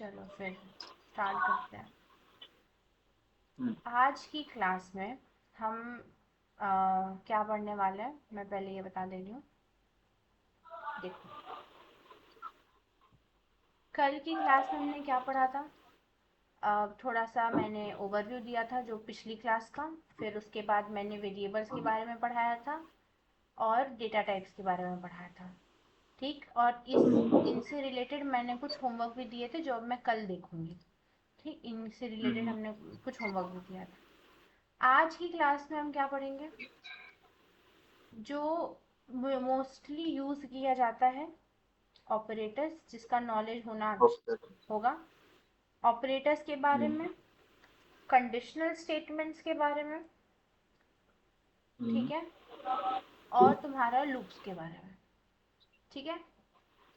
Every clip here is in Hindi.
चलो फिर स्टार्ट करते हैं। आज की क्लास में हम क्या पढ़ने वाले हैं, मैं पहले ये बता दे रही हूँ। देखो, कल की क्लास में हमने क्या पढ़ा था। थोड़ा सा मैंने ओवरव्यू दिया था जो पिछली क्लास का। फिर उसके बाद मैंने वेरिएबल्स के बारे में पढ़ाया था और डेटा टाइप्स के बारे में पढ़ाया था। ठीक, और इनसे रिलेटेड मैंने कुछ होमवर्क भी दिए थे जो अब मैं कल देखूंगी। ठीक, इनसे रिलेटेड हमने कुछ होमवर्क भी दिया था। आज की क्लास में हम क्या पढ़ेंगे, जो मोस्टली यूज किया जाता है, ऑपरेटर्स, जिसका नॉलेज होना होगा। ऑपरेटर्स के बारे में, कंडीशनल स्टेटमेंट्स के बारे में, ठीक है, और तुम्हारा लूप्स के बारे में। ठीक है,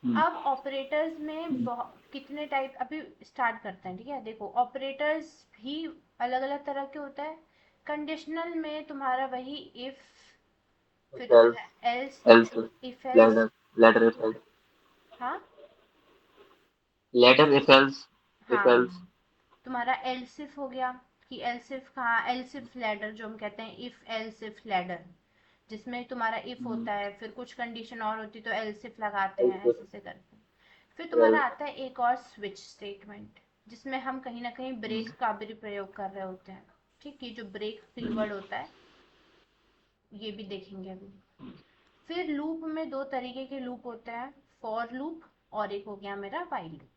अब ऑपरेटर्स में कितने टाइप, अभी स्टार्ट करते हैं। ठीक है, देखो ऑपरेटर्स भी अलग अलग तरह के होता है। कंडीशनल में तुम्हारा वही इफ, फिर तुम्हारा एल्स, इफ एल्स। हाँ हाँ, तुम्हारा एल्सिफ हो गया कि एल्सिफ कहाँ, एल्सिफ लैडर जो हम कहते हैं, इफ एल्सिफ लैडर, जिसमें तुम्हारा इफ होता है, फिर कुछ कंडीशन और होती तो एल्सिफ लगाते हैं, ऐसे ऐसे करके। फिर तुम्हारा आता है एक और स्विच स्टेटमेंट, जिसमें हम कहीं ना कहीं ब्रेक का भी प्रयोग कर रहे होते हैं। ठीक, ये जो ब्रेक कीवर्ड होता है ये भी देखेंगे अभी। फिर लूप में दो तरीके के लूप होते हैं, फॉर लूप और एक हो गया मेरा वाइल लूप।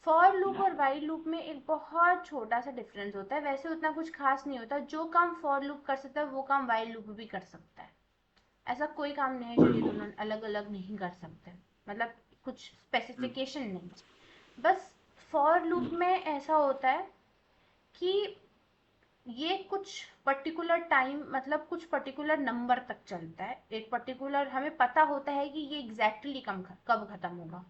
फॉर लूप और वाइल लूप में एक बहुत छोटा सा डिफरेंस होता है, वैसे उतना कुछ खास नहीं होता। जो काम फॉर लूप कर सकता है वो काम वाइल लूप भी कर सकता है। ऐसा कोई काम नहीं है जो ये दोनों अलग अलग नहीं कर सकते, मतलब कुछ स्पेसिफिकेशन नहीं। बस फॉर लूप में ऐसा होता है कि ये कुछ पर्टिकुलर टाइम, मतलब कुछ पर्टिकुलर नंबर तक चलता है। एक पर्टिकुलर हमें पता होता है कि ये एग्जैक्टली कब खत्म होगा।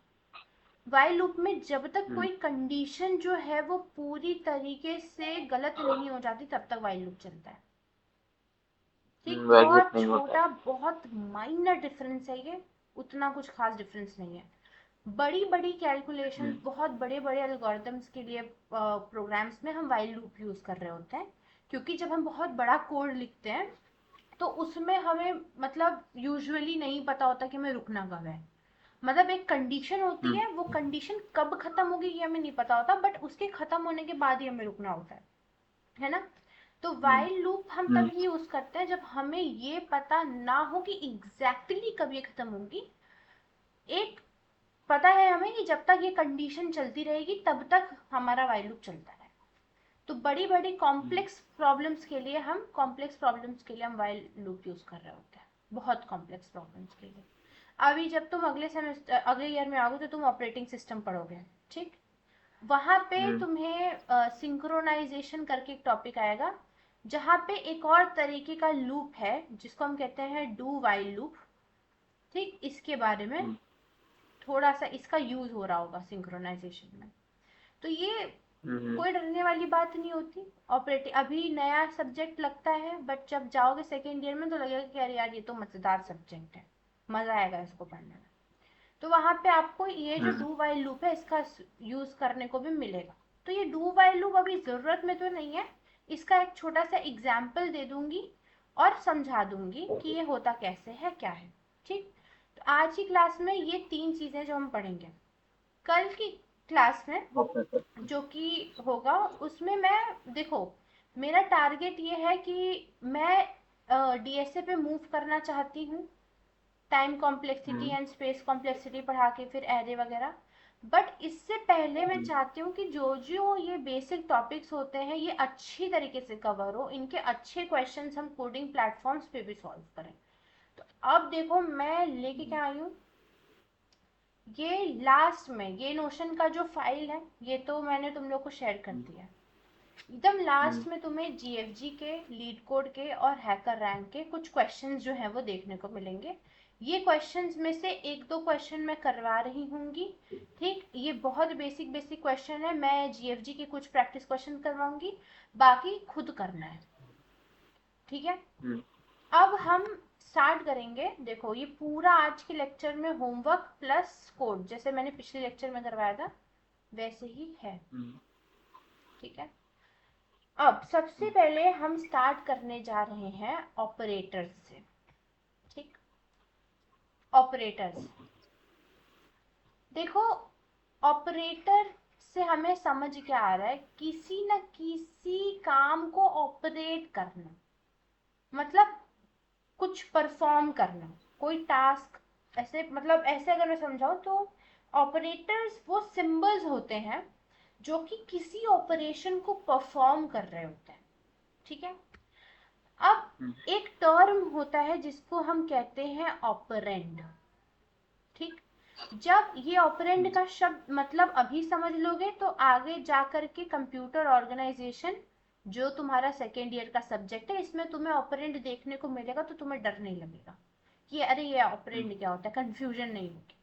वाइल लूप में जब तक कोई कंडीशन जो है वो पूरी तरीके से गलत नहीं हो जाती तब तक वाइल लूप चलता है। ठीक, बहुत छोटा, बहुत माइनर डिफरेंस है ये, उतना कुछ खास डिफरेंस नहीं है। बड़ी बड़ी कैलकुलेशंस, बहुत बड़े बड़े एल्गोरिथम्स के लिए प्रोग्राम्स में हम वाइल लूप यूज कर रहे होते हैं, क्योंकि जब हम बहुत बड़ा कोड लिखते हैं तो उसमें हमें मतलब यूजुअली नहीं पता होता कि हमें रुकना कब है। मतलब एक कंडीशन होती है, वो कंडीशन कब खत्म होगी ये हमें नहीं पता होता, बट उसके खत्म होने के बाद ही हमें रुकना होता है ना। तो वाइल लूप हम तभी यूज करते हैं जब हमें ये पता ना हो कि एग्जैक्टली कब ये खत्म होगी। एक पता है हमें कि जब तक ये कंडीशन चलती रहेगी तब तक हमारा वाइल लूप चलता है। तो बड़ी बड़ी कॉम्प्लेक्स प्रॉब्लम्स के लिए हम वाइल लूप यूज कर रहे होते हैं, बहुत कॉम्प्लेक्स प्रॉब्लम्स के लिए। अभी जब तुम अगले सेमेस्टर, अगले ईयर में आओगे तो तुम ऑपरेटिंग सिस्टम पढ़ोगे। ठीक, वहां पे तुम्हें सिंक्रोनाइजेशन करके एक टॉपिक आएगा, जहाँ पे एक और तरीके का लूप है जिसको हम कहते हैं डू वाइल लूप। ठीक, इसके बारे में थोड़ा सा इसका यूज हो रहा होगा सिंक्रोनाइजेशन में। तो ये कोई डरने वाली बात नहीं होती। ऑपरेटिंग अभी नया सब्जेक्ट लगता है, बट जब जाओगे सेकेंड ईयर में तो लगेगा कि अरे यार ये तो मजेदार सब्जेक्ट है, मजा आएगा इसको पढ़ने में। तो वहां पे आपको ये जो डू वाइल लूप है इसका यूज करने को भी मिलेगा। तो ये डू वाइल लूप अभी जरूरत में तो नहीं है, इसका एक छोटा सा एग्जाम्पल दे दूंगी और समझा दूंगी कि ये होता कैसे है, क्या है। ठीक, तो आज की क्लास में ये तीन चीजें जो हम पढ़ेंगे। कल की क्लास में जो कि होगा उसमें मैं, देखो मेरा टारगेट ये है कि मैं डीएसए पे मूव करना चाहती हूँ, time complexity and space complexity पढ़ा के फिर एरे वगैरह। बट इससे पहले मैं चाहती हूँ कि जो जो ये बेसिक टॉपिक्स होते हैं ये अच्छी तरीके से कवर हो, इनके अच्छे क्वेश्चंस हम कोडिंग प्लेटफॉर्म्स पे भी सॉल्व करें। तो अब देखो मैं लेके क्या आई हूँ, ये लास्ट में ये नोशन का जो फाइल है ये तो मैंने तुम लोग को शेयर कर दिया है। एकदम लास्ट में तुम्हें जीएफजी के, लीड कोड के और हैकर रैंक के कुछ क्वेश्चंस जो हैं वो देखने को मिलेंगे। ये क्वेश्चंस में से एक दो क्वेश्चन मैं करवा रही हूँगी। ठीक, ये बहुत बेसिक बेसिक क्वेश्चन है, मैं जीएफजी के कुछ प्रैक्टिस क्वेश्चन करवाऊंगी, बाकी खुद करना है। ठीक है, अब हम स्टार्ट करेंगे। देखो ये पूरा आज के लेक्चर में होमवर्क प्लस कोड, जैसे मैंने पिछले लेक्चर में करवाया था, वैसे ही है। ठीक है, अब सबसे पहले हम स्टार्ट करने जा रहे हैं ऑपरेटर्स से। ठीक, ऑपरेटर्स देखो, ऑपरेटर से हमें समझ क्या आ रहा है, किसी न किसी काम को ऑपरेट करना, मतलब कुछ परफॉर्म करना, कोई टास्क। ऐसे मतलब ऐसे अगर मैं समझाऊं तो ऑपरेटर्स वो सिंबल्स होते हैं जो कि किसी ऑपरेशन को परफॉर्म कर रहे होते हैं। ठीक है, अब एक टर्म होता है जिसको हम कहते हैं ऑपरेंड। ठीक, जब ये ऑपरेंड का शब्द मतलब अभी समझ लोगे तो आगे जाकर के कंप्यूटर ऑर्गेनाइजेशन जो तुम्हारा सेकेंड ईयर का सब्जेक्ट है, इसमें तुम्हें ऑपरेंड देखने को मिलेगा तो तुम्हें डर नहीं लगेगा कि अरे ये ऑपरेंड क्या होता है, कंफ्यूजन नहीं होगी।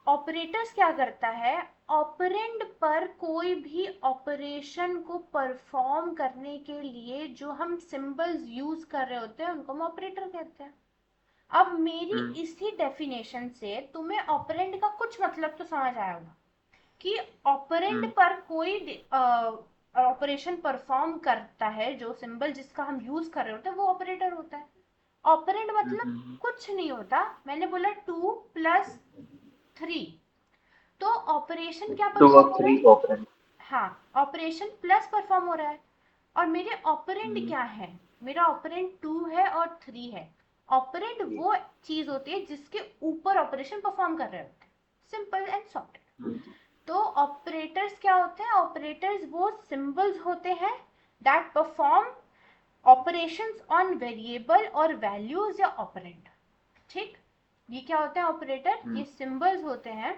ऑपरेटर्स क्या करता है, ऑपरेंड पर कोई भी ऑपरेशन को परफॉर्म करने के लिए जो हम सिंबल्स यूज कर रहे होते हैं उनको हम ऑपरेटर कहते हैं। अब मेरी इसी डेफिनेशन से तुम्हें ऑपरेंड का कुछ मतलब तो समझ आया होगा कि ऑपरेंड पर कोई ऑपरेशन परफॉर्म करता है, जो सिंबल जिसका हम यूज कर रहे होते हैं वो ऑपरेटर होता है। ऑपरेंड मतलब कुछ नहीं होता, मैंने बोला 2+3, तो ऑपरेशन क्या परफॉर्म हो रहा है, हाँ ऑपरेशन प्लस परफॉर्म हो रहा है। और मेरे ऑपरेंड क्या है, मेरा ऑपरेंड 2 है और 3 है। ऑपरेंड वो चीज होती है जिसके ऊपर ऑपरेशन परफॉर्म कर रहे होते हैं, सिंपल एंड सॉर्टेड। तो ऑपरेटर्स क्या होते हैं, ऑपरेटर्स वो सिंबल्स होते हैं that perform operations on variable और वैल्यूज या ऑपरेंड। ठीक, ये क्या होते हैं ऑपरेटर, ये सिंबल्स होते हैं।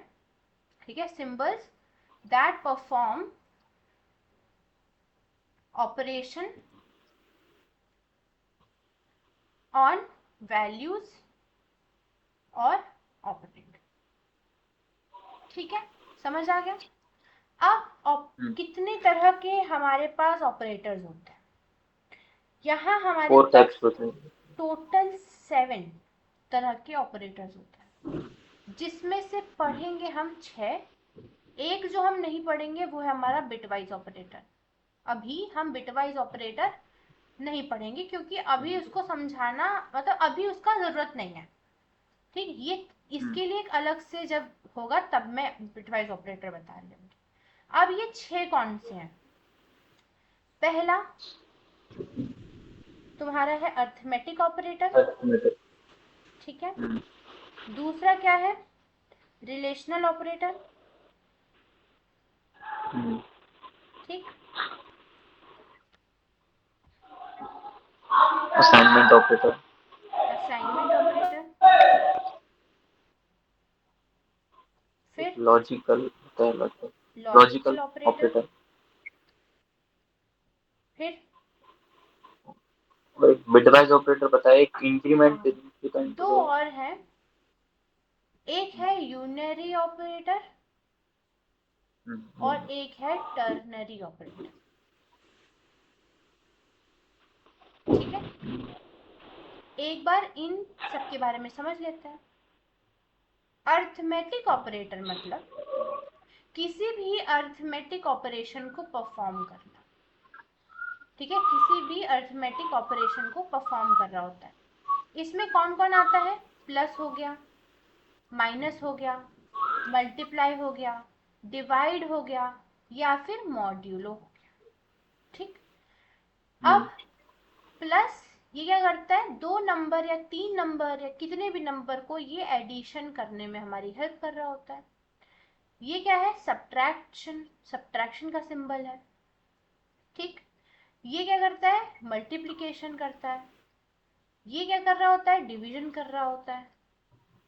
ठीक है, symbols that perform operation on values और ऑपरेंड। ठीक है, समझ आ गया। अब कितने तरह के हमारे पास ऑपरेटर्स होते हैं, यहाँ हमारे पास टोटल 7 तरह के ऑपरेटर्स होते हैं, जिसमें से पढ़ेंगे हम 6। एक जो हम नहीं पढ़ेंगे वो है हमारा बिटवाइज ऑपरेटर। अभी हम बिटवाइज ऑपरेटर नहीं पढ़ेंगे क्योंकि अभी उसको समझाना मतलब अभी उसका जरूरत नहीं है। ठीक, ये इसके लिए एक अलग से जब होगा तब मैं बिटवाइज ऑपरेटर बता रही हूँ। अब ये 6 कौन से हैं, पहला तुम्हारा है अर्थमेटिक ऑपरेटर। ठीक है, दूसरा क्या है, रिलेशनल ऑपरेटर। ठीक, असाइनमेंट ऑपरेटर, असाइनमेंट ऑपरेटर, फिर लॉजिकल लॉजिकल ऑपरेटर, फिर बिटवाइज ऑपरेटर बताया, एक इंक्रीमेंट हाँ, 2 और है, एक है यूनरी ऑपरेटर और एक है टर्नरी ऑपरेटर। ठीक है, एक बार इन सब के बारे में समझ लेते हैं। अर्थमेटिक ऑपरेटर मतलब किसी भी अर्थमेटिक ऑपरेशन को परफॉर्म करना। ठीक है, किसी भी अर्थमेटिक ऑपरेशन को परफॉर्म कर रहा होता है। इसमें कौन कौन आता है, प्लस हो गया, माइनस हो गया, मल्टीप्लाई हो गया, डिवाइड हो गया या फिर मॉड्यूलो हो गया। ठीक, अब प्लस ये क्या करता है, 2 नंबर या 3 नंबर या कितने भी नंबर को ये एडिशन करने में हमारी हेल्प कर रहा होता है। ये क्या है, सब्ट्रैक्शन, सब्ट्रैक्शन का सिंबल है। ठीक, ये क्या करता है, मल्टीप्लिकेशन करता है। ये क्या कर रहा होता है, डिवीजन कर रहा होता है।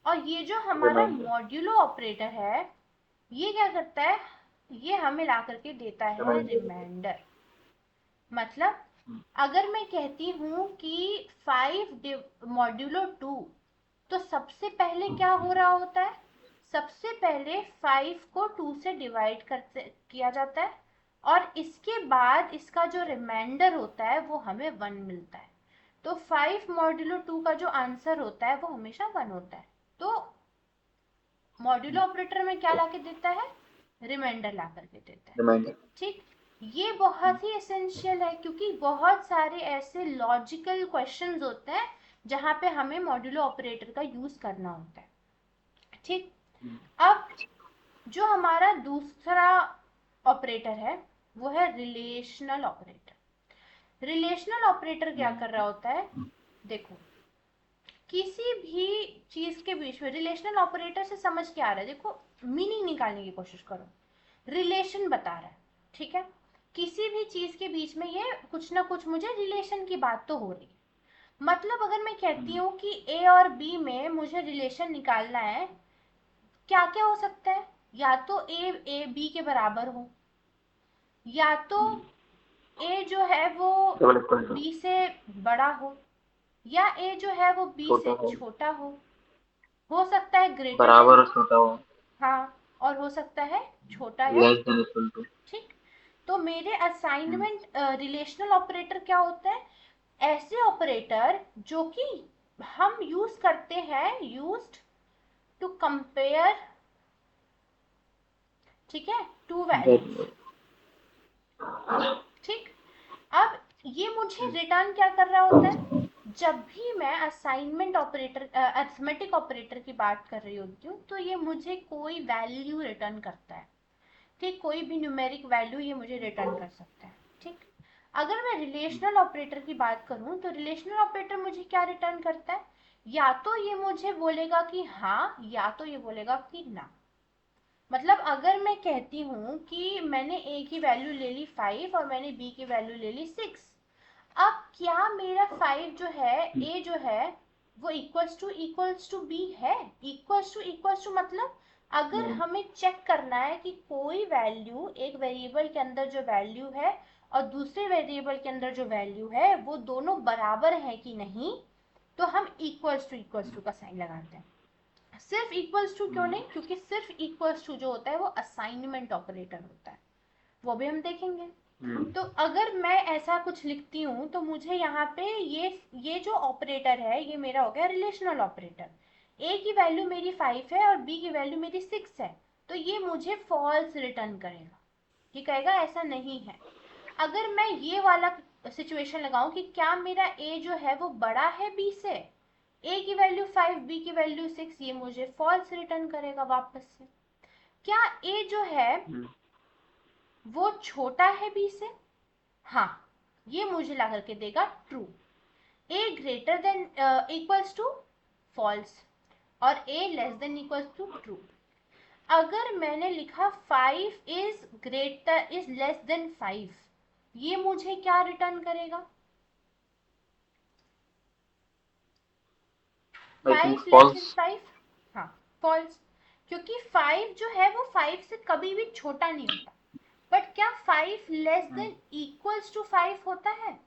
और ये जो हमारा मॉड्यूलो ऑपरेटर है ये क्या करता है, ये हमें ला करके देता है रिमाइंडर। मतलब अगर मैं कहती हूँ कि 5 मॉड्यूलो 2, तो सबसे पहले क्या हो रहा होता है, सबसे पहले 5 को 2 से डिवाइड करते किया जाता है और इसके बाद इसका जो रिमाइंडर होता है वो हमें 1 मिलता है। तो 5 मॉड्यूलो 2 का जो आंसर होता है वो हमेशा 1 होता है। तो मॉड्यूलो ऑपरेटर में क्या लाके देता है, रिमाइंडर ला करके देता है। रिमाइंडर। ठीक, ये बहुत ही एसेंशियल है क्योंकि बहुत सारे ऐसे लॉजिकल क्वेश्चंस होते हैं जहां पे हमें मॉड्यूलो ऑपरेटर का यूज करना होता है। ठीक, अब जो हमारा दूसरा ऑपरेटर है वो है रिलेशनल ऑपरेटर। रिलेशनल ऑपरेटर क्या कर रहा होता है, देखो किसी भी चीज के बीच में रिलेशनल ऑपरेटर से समझ क्या आ रहा है, देखो मीनिंग निकालने की कोशिश करो। रिलेशन बता रहा है, ठीक है, किसी भी चीज के बीच में ये कुछ ना कुछ मुझे रिलेशन की बात तो हो रही है। मतलब अगर मैं कहती हूँ कि ए और बी में मुझे रिलेशन निकालना है, क्या क्या हो सकता है, या तो ए बी के बराबर हो, या तो ए जो है वो डबल इक्वल टू, बी से बड़ा हो, या ए जो है वो बी छोटा से हो, छोटा हो सकता है ग्रेटर देन, बराबर और छोटा हो, हाँ, और हो सकता है छोटा या, लेस देन इक्वल टू। ठीक। तो मेरे असाइनमेंट रिलेशनल ऑपरेटर क्या होता है, ऐसे ऑपरेटर जो कि हम यूज करते हैं, यूज्ड टू कंपेयर, ठीक है, टू वैल्यूज। ठीक, अब ये मुझे रिटर्न क्या कर रहा होता है, जब भी मैं असाइनमेंट ऑपरेटर अरिथमेटिक ऑपरेटर की बात कर रही होती हूँ तो ये मुझे कोई वैल्यू रिटर्न करता है। ठीक, कोई भी न्यूमेरिक वैल्यू ये मुझे रिटर्न कर सकता है। ठीक, अगर मैं रिलेशनल ऑपरेटर की बात करूं तो रिलेशनल ऑपरेटर मुझे क्या रिटर्न करता है, या तो ये मुझे बोलेगा कि हाँ, या तो ये बोलेगा कि ना। मतलब अगर मैं कहती हूँ कि मैंने ए की वैल्यू ले ली 5 और मैंने बी की वैल्यू ले ली 6, अब क्या मेरा 5 जो है, ए जो है, वो इक्वल्स टू बी है? इक्वल्स टू मतलब अगर हमें चेक करना है कि कोई वैल्यू एक वेरिएबल के अंदर जो वैल्यू है और दूसरे वेरिएबल के अंदर जो वैल्यू है वो दोनों बराबर है कि नहीं, तो हम इक्वल्स टू का साइन लगाते हैं। सिर्फ इक्वल्स टू क्यों नहीं, क्योंकि सिर्फ इक्वल्स टू जो होता है वो असाइनमेंट ऑपरेटर होता है, वो भी हम देखेंगे। तो अगर मैं ऐसा कुछ लिखती हूँ तो मुझे यहाँ पे ये जो ऑपरेटर है ये मेरा हो गया रिलेशनल ऑपरेटर। ए की वैल्यू मेरी 5 है और बी की वैल्यू मेरी 6 है, तो ये मुझे फॉल्स रिटर्न करेगा, ये कहेगा ऐसा नहीं है। अगर मैं ये वाला सिचुएशन लगाऊं कि क्या मेरा ए जो है वो बड़ा है बी से, ए की वैल्यू 5 बी की वैल्यू 6, ये मुझे फॉल्स रिटर्न करेगा वापस से। क्या ए जो है वो छोटा है बी से, हाँ, ये मुझे ला करके देगा true. A greater than equals to false और A less than equals to true. अगर मैंने लिखा 5 इज लेस देन 5, ये मुझे क्या रिटर्न करेगा, I think 5 less than false. 5, हाँ, फॉल्स, क्योंकि 5 जो है वो 5 से कभी भी छोटा नहीं होता। बट क्या 5 लेस देन इक्वल्स टू 5 होता है,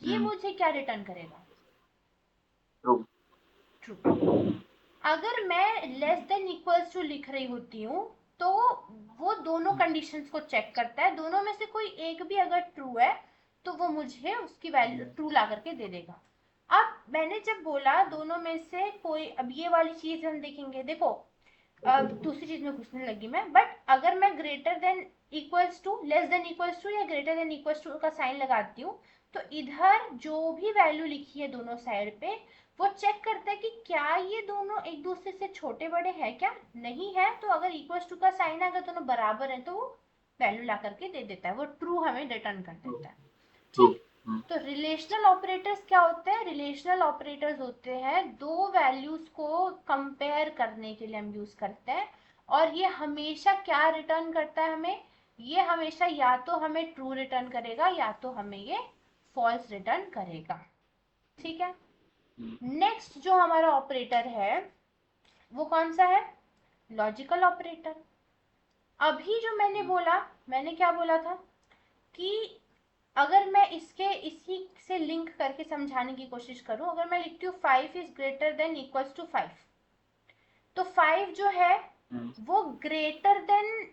ये मुझे क्या रिटर्न करेगा, ट्रू। ट्रू। अगर मैं लेस देन इक्वल्स टू लिख रही होती हूँ तो वो दोनों कंडीशंस को चेक करता है, दोनों में से कोई एक भी अगर ट्रू है तो वो मुझे उसकी वैल्यू ट्रू ला करके दे देगा। अब मैंने जब बोला दोनों में से कोई, अब ये वाली चीज हम देखेंगे, देखो दूसरी चीज में घुसने लगी मैं, बट अगर मैं greater than equals to, less than equals to या ग्रेटर देन इक्वल्स टू का साइन लगाती हूँ तो इधर जो भी वैल्यू लिखी है दोनों साइड पे वो चेक करता है कि क्या ये दोनों एक दूसरे से छोटे बड़े हैं, क्या नहीं है, तो अगर इक्वल्स टू का साइन है, अगर दोनों बराबर हैं तो वो वैल्यू ला करके दे देता है, वो ट्रू हमें रिटर्न कर देता है। ट्रू। ठीक, तो रिलेशनल ऑपरेटर्स क्या होते हैं, रिलेशनल ऑपरेटर्स होते हैं दो वैल्यूज को कंपेयर करने के लिए हम यूज करते हैं, और ये हमेशा क्या रिटर्न करता है हमें, ये हमेशा या तो हमें ट्रू रिटर्न करेगा या तो हमें ये फॉल्स रिटर्न करेगा। ठीक है, नेक्स्ट जो हमारा ऑपरेटर है वो कौन सा है, लॉजिकल ऑपरेटर। अभी जो मैंने बोला, मैंने क्या बोला था कि अगर मैं इसी से लिंक करके समझाने की कोशिश करूं, अगर मैं लिखती हूँ 5 is greater than equals to 5, तो 5 जो है वो ग्रेटर देन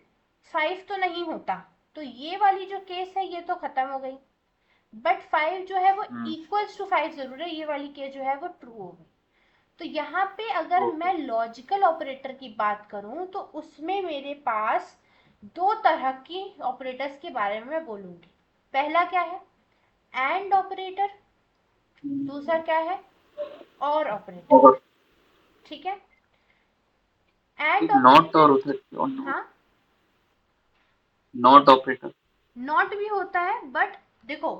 5 तो नहीं होता, तो ये वाली जो केस है ये तो खत्म हो गई। बट 5 जो है वो इक्वल्स टू 5 जरूर है, ये वाली केस जो है वो ट्रू हो गई। तो यहाँ पे अगर मैं लॉजिकल ऑपरेटर की बात करूं तो उसमें मेरे पास दो तरह की ऑपरेटर्स के बारे में मैं बोलूंगी। पहला क्या है, एंड ऑपरेटर, दूसरा क्या है, और ऑपरेटर। और ठीक है, एंड एक नॉट ऑपरेटर, और होता है, हाँ नॉट ऑपरेटर। नॉट भी होता है, बट देखो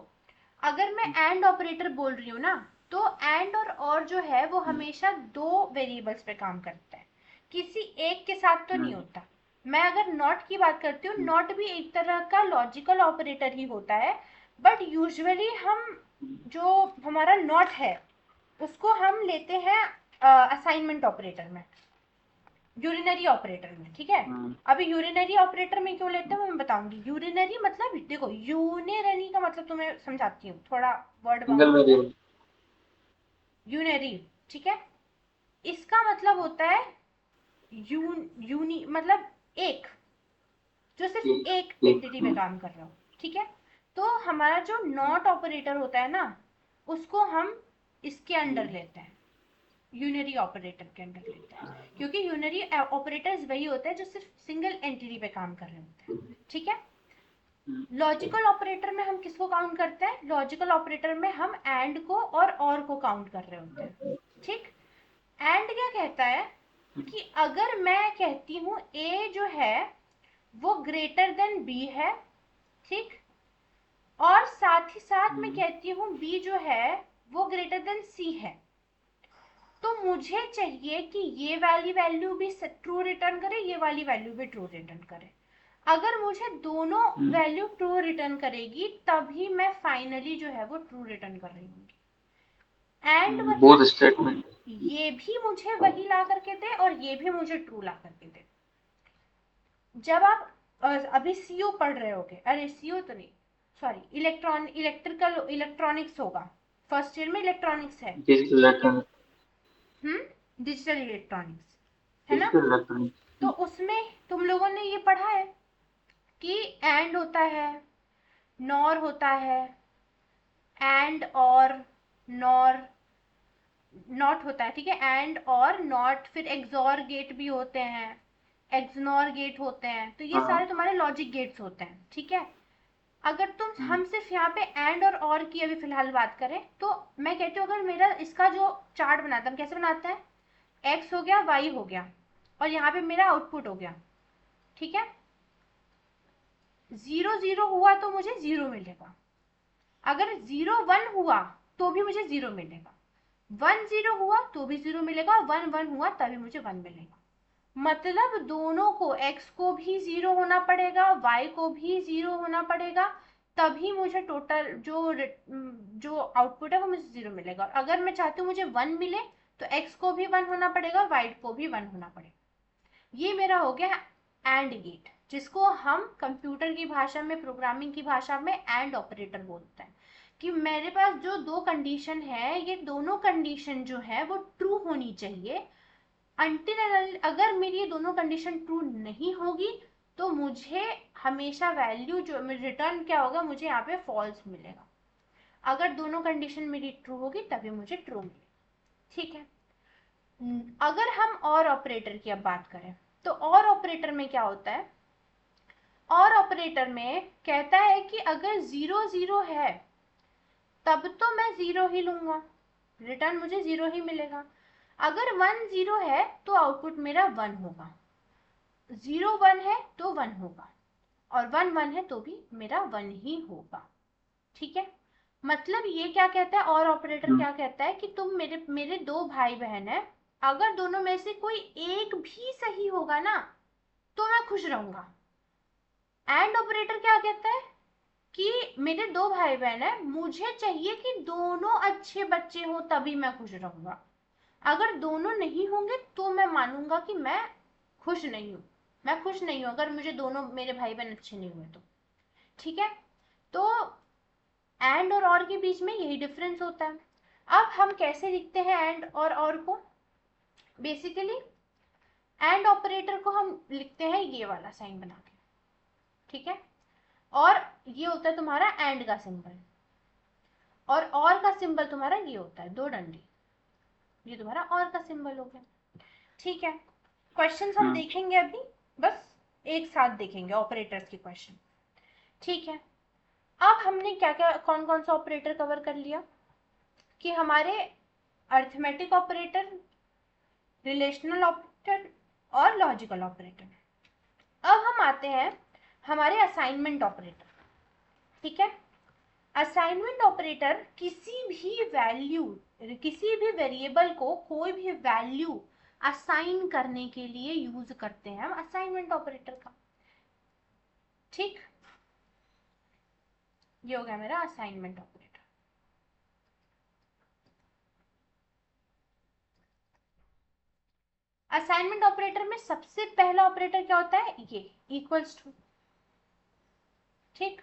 अगर मैं एंड ऑपरेटर बोल रही हूँ ना, तो एंड और जो है वो हमेशा दो वेरिएबल्स पे काम करता है, किसी एक के साथ तो नहीं होता। मैं अगर नॉट की बात करती हूँ, नॉट भी एक तरह का लॉजिकल ऑपरेटर ही होता है, बट यूजुअली हम जो हमारा नॉट है उसको हम लेते हैं असाइनमेंट ऑपरेटर में, यूरिनरी ऑपरेटर में। ठीक है, अभी यूरिनरी ऑपरेटर में क्यों लेते हैं वो मैं बताऊंगी। यूरिनरी मतलब देखो, यूनिरनी का मतलब तुम्हें समझाती हूँ, थोड़ा वर्ड सिंगल बाउंड है। वेरिएबल। यूनरी, ठीक है, इसका मतलब होता है यूनी मतलब एक, जो सिर्फ एक एक एक एंटिटी पे काम कर रहा हो। ठीक है, तो हमारा जो नॉट ऑपरेटर होता है ना, उसको हम इसके अंडर लेते हैं, यूनरी ऑपरेटर के अंडर लेते हैं, क्योंकि यूनरी ऑपरेटर्स वही होते हैं जो सिर्फ सिंगल एंटिटी पे काम कर रहे होते हैं। ठीक है, लॉजिकल ऑपरेटर में हम किसको काउंट करते हैं, लॉजिकल ऑपरेटर में हम एंड को और को काउंट कर रहे होते हैं। ठीक, एंड क्या कहता है कि अगर मैं कहती हूँ ए जो है वो ग्रेटर देन बी है, ठीक, और साथ ही साथ मैं कहती हूँ बी जो है वो ग्रेटर देन सी है, तो मुझे चाहिए कि ये वाली वैल्यू भी ट्रू रिटर्न करे, ये वाली वैल्यू भी ट्रू रिटर्न करे। अगर मुझे दोनों वैल्यू ट्रू रिटर्न करेगी तभी मैं फाइनली जो है वो ट्रू रिटर्न कर रही हूँ। एंड बोथ मतलब स्टेटमेंट। ये भी मुझे वही ला करके दे और ये भी मुझे ट्रू ला करके दे। जब आप अभी सीओ पढ़ रहे होगे, अरे सीओ तो नहीं, सॉरी, इलेक्ट्रिकल इलेक्ट्रॉनिक्स होगा, फर्स्ट ईयर में इलेक्ट्रॉनिक्स है। डिजिटल ठीक है, इलेक्ट्रॉनिक्स। डिजिटल इलेक्ट्रॉनिक्स है ना, डिजिटल इलेक्ट्रॉनिक्स। तो उसमें तुम लोगों ने ये पढ़ा है कि एंड होता है, नॉर होता है, एंड और नॉर, नॉट होता है। ठीक है, एंड और नॉट, फिर एक्सॉर गेट भी होते हैं, एक्सनॉर गेट होते हैं, तो ये सारे हाँ। तुम्हारे लॉजिक गेट्स होते हैं। ठीक है, अगर हम सिर्फ यहाँ पे एंड और की अभी फिलहाल बात करें, तो मैं कहती हूँ अगर मेरा इसका जो चार्ट बनाता है, हम कैसे बनाते हैं, एक्स हो गया, वाई हो गया, और यहाँ पे मेरा आउटपुट हो गया। ठीक है, 0 0 हुआ तो मुझे 0 मिलेगा, अगर 0 1 हुआ तो भी मुझे 0 मिलेगा, 1 0 हुआ तो भी 0 मिलेगा, 1 1 हुआ तभी मुझे 1 मिलेगा। मतलब दोनों को, x को भी 0 होना पड़ेगा, y को भी 0 होना पड़ेगा, तभी मुझे टोटल जो आउटपुट है वो मुझे 0 मिलेगा। और अगर मैं चाहती हूँ मुझे 1 मिले तो x को भी 1 होना पड़ेगा, y को भी 1 होना पड़ेगा। ये मेरा हो गया एंड गेट, जिसको हम कंप्यूटर की भाषा में, प्रोग्रामिंग की भाषा में एंड ऑपरेटर बोलते हैं, कि मेरे पास जो दो कंडीशन है, ये दोनों कंडीशन जो है वो ट्रू होनी चाहिए। अनटिल अगर मेरी ये दोनों कंडीशन ट्रू नहीं होगी तो मुझे हमेशा वैल्यू जो रिटर्न क्या होगा, मुझे यहाँ पे फॉल्स मिलेगा। अगर दोनों कंडीशन मेरी ट्रू होगी तभी मुझे ट्रू मिलेगी। ठीक है, अगर हम और ऑपरेटर की अब बात करें, तो और ऑपरेटर में क्या होता है, और ऑपरेटर में कहता है कि अगर 0 0 है तब तो मैं 0 ही लूंगा, रिटर्न मुझे 0 ही मिलेगा। अगर 1 0 है तो आउटपुट मेरा 1 होगा, 0 1 है तो 1 होगा, और 1 1 है तो भी मेरा 1 ही होगा। ठीक है, मतलब ये क्या कहता है, और ऑपरेटर क्या कहता है कि तुम मेरे मेरे दो भाई बहन है, अगर दोनों में से कोई एक भी सही होगा ना तो मैं खुश रहूंगा। एंड ऑपरेटर क्या कहता है कि मेरे दो भाई बहन है, मुझे चाहिए कि दोनों अच्छे बच्चे हो तभी मैं खुश रहूंगा, अगर दोनों नहीं होंगे तो मैं मानूंगा कि मैं खुश नहीं हूं, मैं खुश नहीं हूं अगर मुझे दोनों मेरे भाई बहन अच्छे नहीं हुए तो। ठीक है, तो एंड और के बीच में यही डिफरेंस होता है। अब हम कैसे लिखते हैं एंड और को, बेसिकली एंड ऑपरेटर को हम लिखते हैं ये वाला साइन बना के। ठीक है, और ये होता है तुम्हारा एंड का सिंबल, और का सिंबल तुम्हारा ये होता है, दो डंडी। ये तुम्हारा और का सिंबल हो गया। ठीक है, क्वेश्चंस हम देखेंगे अभी, बस एक साथ देखेंगे ऑपरेटर्स के क्वेश्चन। ठीक है, अब हमने क्या क्या कौन कौन सा ऑपरेटर कवर कर लिया कि हमारे अर्थमेटिक ऑपरेटर, रिलेशनल ऑपरेटर और लॉजिकल ऑपरेटर। अब हम आते हैं हमारे असाइनमेंट ऑपरेटर। ठीक है, असाइनमेंट ऑपरेटर किसी भी वैल्यू, किसी भी वेरिएबल को कोई भी वैल्यू असाइन करने के लिए यूज करते हैं हम असाइनमेंट ऑपरेटर का। ठीक, ये हो गया मेरा असाइनमेंट ऑपरेटर। असाइनमेंट ऑपरेटर में सबसे पहला ऑपरेटर क्या होता है, ये इक्वल्स टू। ठीक,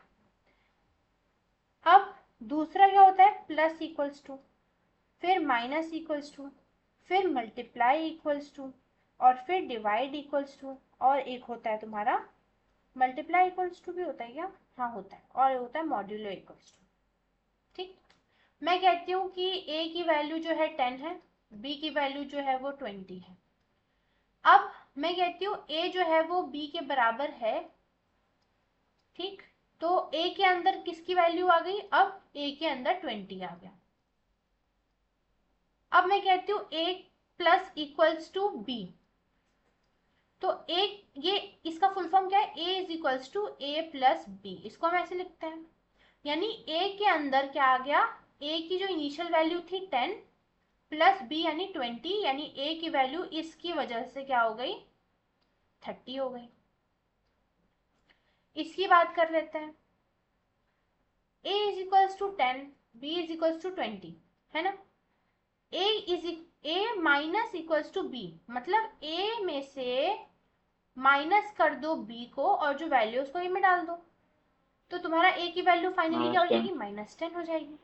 अब दूसरा क्या होता है, प्लस इक्वल्स टू, फिर माइनस इक्वल्स टू, फिर मल्टीप्लाई इक्वल्स टू, और फिर डिवाइड इक्वल्स टू, और एक होता है तुम्हारा मल्टीप्लाई इक्वल्स टू भी होता है क्या, हाँ होता है, और होता है मॉड्यूलो इक्वल्स टू। ठीक, मैं कहती हूँ कि a की वैल्यू जो है 10 है, b की वैल्यू जो है वो 20 है। अब मैं कहती हूँ a जो है वो b के बराबर है। ठीक, तो a के अंदर किसकी वैल्यू आ गई, अब a के अंदर 20 आ गया। अब मैं कहती हूँ a plus equals to b, तो एक ये इसका फुल फॉर्म क्या है, a is equals to a plus B, इसको हम ऐसे लिखते हैं। यानी a के अंदर क्या आ गया, a की जो इनिशियल वैल्यू थी 10 प्लस b यानी 20, यानी a की वैल्यू इसकी वजह से क्या हो गई, 30 हो गई। इसकी बात कर लेते हैं, a is equals to 10, b is equals to 20, है ना। a minus equals to b, मतलब a में से माइनस कर दो b को और जो वैल्यू उसको a में डाल दो, तो तुम्हारा a की वैल्यू फाइनली क्या हो जाएगी, -10 हो जाएगी।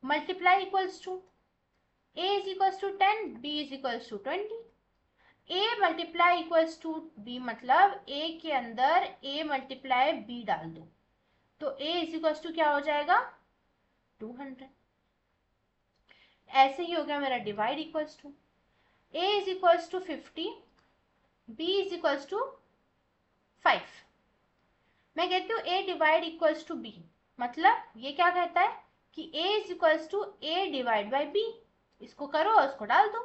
Multiply equals to a is equals to 10, b is equals to 20, a multiply equals to b, मतलब a के अंदर a मल्टीप्लाई b डाल दो, तो a इज इक्वल्स टू क्या हो जाएगा, 200। ऐसे ही हो गया मेरा divide equals to, a is equals to 50, b is equals to 5। मैं कहती हूँ a divide equals to b, मतलब ये क्या कहता है कि a is equals to a divide by b, इसको करो और उसको डाल दो,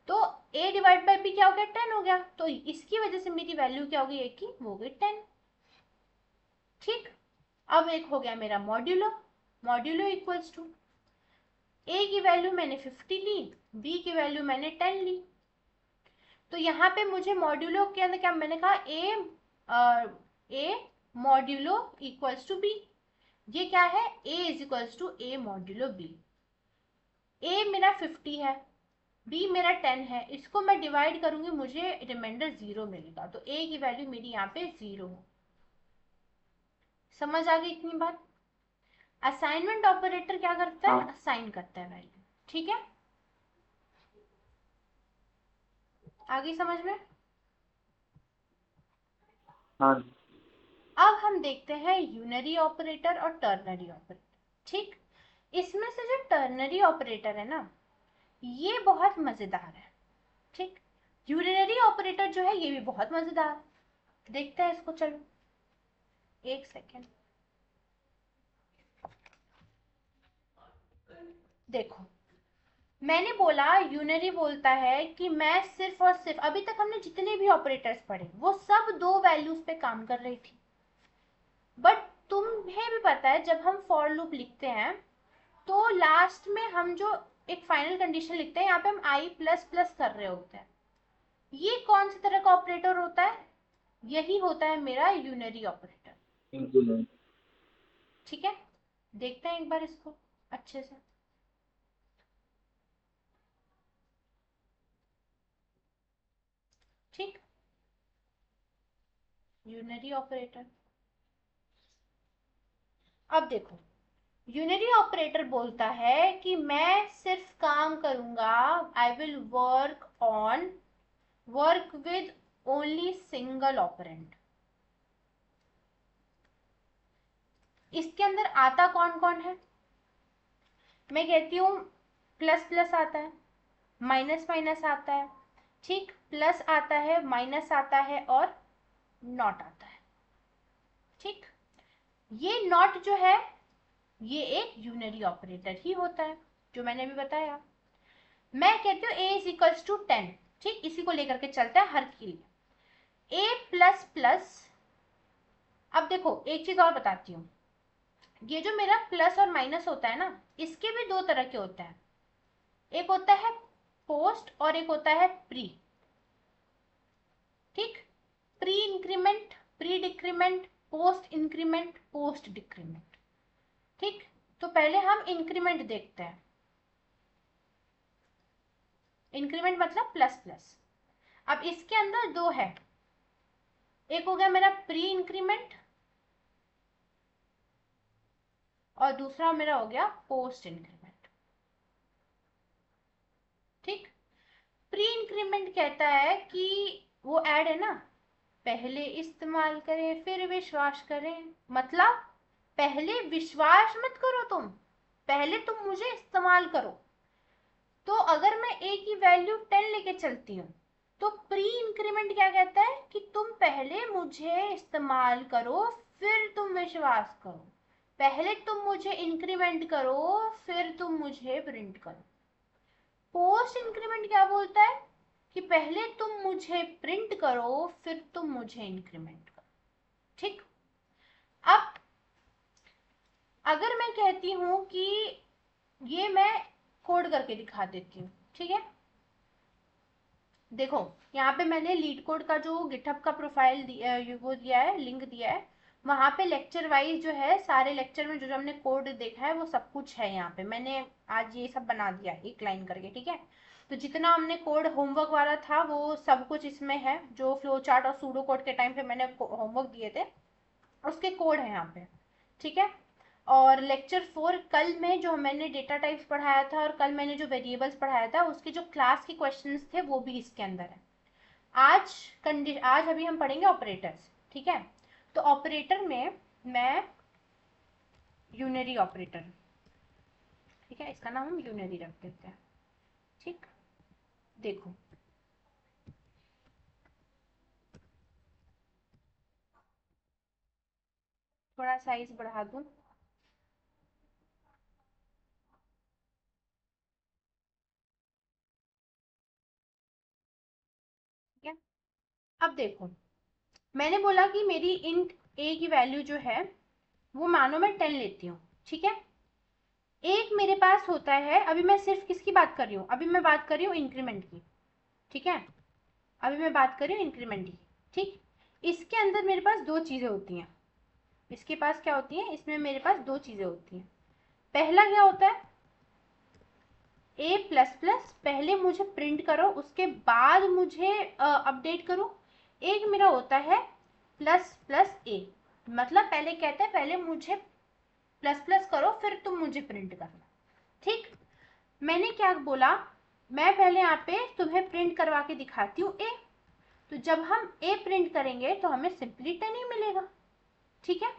तो a डिवाइड बाई b क्या हो गया, 10 हो गया, तो इसकी वजह से मेरी वैल्यू क्या हो गई a की, वो हो गई 10। ठीक, अब एक हो गया मेरा modulo, modulo equals to a की वैल्यू मैंने 50 ली, b की वैल्यू मैंने 10 ली, तो यहाँ पे मुझे मॉड्यूलो के अंदर क्या मैंने कहा, a modulo equals to b, ये क्या है, a is equals to a modulo b। a मेरा 50 है, b मेरा 10 है, इसको मैं डिवाइड करूंगी, मुझे रिमाइंडर 0 मिलेगा, तो a की वैल्यू मेरी यहाँ पे 0 है। समझ आ गई इतनी बात। असाइनमेंट ऑपरेटर क्या करता है, असाइन करता है वैल्यू। ठीक है, आगे समझ में। हाँ। अब हम देखते हैं यूनरी ऑपरेटर और टर्नरी ऑपरेटर। ठीक, इसमें से जो टर्नरी ऑपरेटर है ना, ये बहुत मजेदार है। ठीक, यूनरी ऑपरेटर जो है ये भी बहुत मजेदार है, देखते हैं इसको, चलो एक सेकेंड। देखो, मैंने बोला यूनरी बोलता है कि मैं सिर्फ और सिर्फ, अभी तक हमने जितने भी ऑपरेटर्स पढ़े वो सब दो वैल्यूज पे काम कर रही थी, बट तुम्हें भी पता है जब हम फॉर लूप लिखते हैं तो लास्ट में हम जो एक फाइनल कंडीशन लिखते हैं, यहाँ पे हम आई प्लस प्लस कर रहे होते हैं, ये कौन सी तरह का ऑपरेटर होता है, यही होता है मेरा यूनरी ऑपरेटर। ठीक है, देखते हैं एक बार इसको अच्छे से। ठीक, यूनरी ऑपरेटर, अब देखो, यूनरी ऑपरेटर बोलता है कि मैं सिर्फ काम करूंगा, I will work with only single operand. इसके अंदर आता कौन कौन है, मैं कहती हूँ प्लस प्लस आता है, माइनस माइनस आता है, ठीक, प्लस आता है, माइनस आता है और नॉट आता है, ठीक। ये नॉट जो है ये एक यूनरी ऑपरेटर ही होता है, जो मैंने अभी बताया। मैं कहती हूँ a इज इक्वल्स टू 10, ठीक, इसी को लेकर के चलते हैं हर के लिए। a प्लस प्लस, अब देखो एक चीज और बताती हूँ, ये जो मेरा प्लस और माइनस होता है ना, इसके भी दो तरह के होते हैं, एक होता है पोस्ट और एक होता है प्री, ठीक। Pre increment, pre decrement, post increment, post decrement, ठीक। तो पहले हम इंक्रीमेंट देखते हैं। इंक्रीमेंट मतलब प्लस प्लस। अब इसके अंदर दो है, एक हो गया मेरा प्री इंक्रीमेंट और दूसरा मेरा हो गया पोस्ट इंक्रीमेंट, ठीक। प्री इंक्रीमेंट कहता है कि वो ऐड है ना, पहले इस्तेमाल करें फिर विश्वास करें, मतलब पहले विश्वास मत करो तुम, पहले तुम मुझे इस्तेमाल करो। तो अगर मैं a की वैल्यू 10 लेके चलती हूँ तो प्री इंक्रीमेंट क्या कहता है कि तुम पहले मुझे इस्तेमाल करो फिर तुम विश्वास करो, पहले तुम मुझे इंक्रीमेंट करो फिर तुम मुझे प्रिंट करो। पोस्ट इंक्रीमेंट क्या बोलता है कि पहले तुम मुझे प्रिंट करो फिर तुम मुझे इंक्रीमेंट करो, ठीक। अब अगर मैं कहती हूं कि ये मैं कोड करके दिखा देती हूँ, ठीक है। देखो यहाँ पे मैंने लीड कोड का जो गिटहब का प्रोफाइल वो दिया है, लिंक दिया है, वहां पे लेक्चर वाइज जो है सारे लेक्चर में जो जो हमने कोड देखा है वो सब कुछ है। यहाँ पे मैंने आज ये सब बना दिया एक लाइन करके, ठीक है। तो जितना हमने कोड होमवर्क वाला था वो सब कुछ इसमें है, जो फ्लो चार्ट और सूडो कोड के टाइम पे मैंने होमवर्क दिए थे उसके कोड है यहाँ पे, ठीक है। और लेक्चर 4 कल में जो मैंने डेटा टाइप्स पढ़ाया था और कल मैंने जो वेरिएबल्स पढ़ाया था उसके जो क्लास के क्वेश्चंस थे वो भी इसके अंदर है। आज अभी हम पढ़ेंगे ऑपरेटर्स, ठीक है। तो ऑपरेटर में मैं यूनरी ऑपरेटर, ठीक है, इसका नाम हम यूनरी रख देते हैं, ठीक। देखो थोड़ा साइज बढ़ा दूं, ठीक है। अब देखो मैंने बोला कि मेरी इंट a की वैल्यू जो है वो मानो मैं 10 लेती हूँ, ठीक है। एक मेरे पास होता है, अभी मैं सिर्फ किसकी बात कर रही हूँ, अभी मैं बात कर रही हूँ इंक्रीमेंट की, ठीक है। अभी मैं बात कर रही हूँ इंक्रीमेंट की, ठीक। इसके अंदर मेरे पास दो चीजें होती हैं, इसके पास क्या होती है, इसमें मेरे पास दो चीजें होती हैं। पहला क्या होता है a प्लस प्लस, पहले मुझे प्रिंट करो उसके बाद मुझे अपडेट करो। एक मेरा होता है प्लस प्लस a, मतलब पहले कहते हैं पहले मुझे प्लस प्लस करो फिर तुम मुझे प्रिंट करना, ठीक। मैंने क्या बोला, मैं पहले यहाँ पे तुम्हें प्रिंट करवा के दिखाती हूँ a, तो जब हम a प्रिंट करेंगे तो हमें सिंपली 10 ही मिलेगा, ठीक है।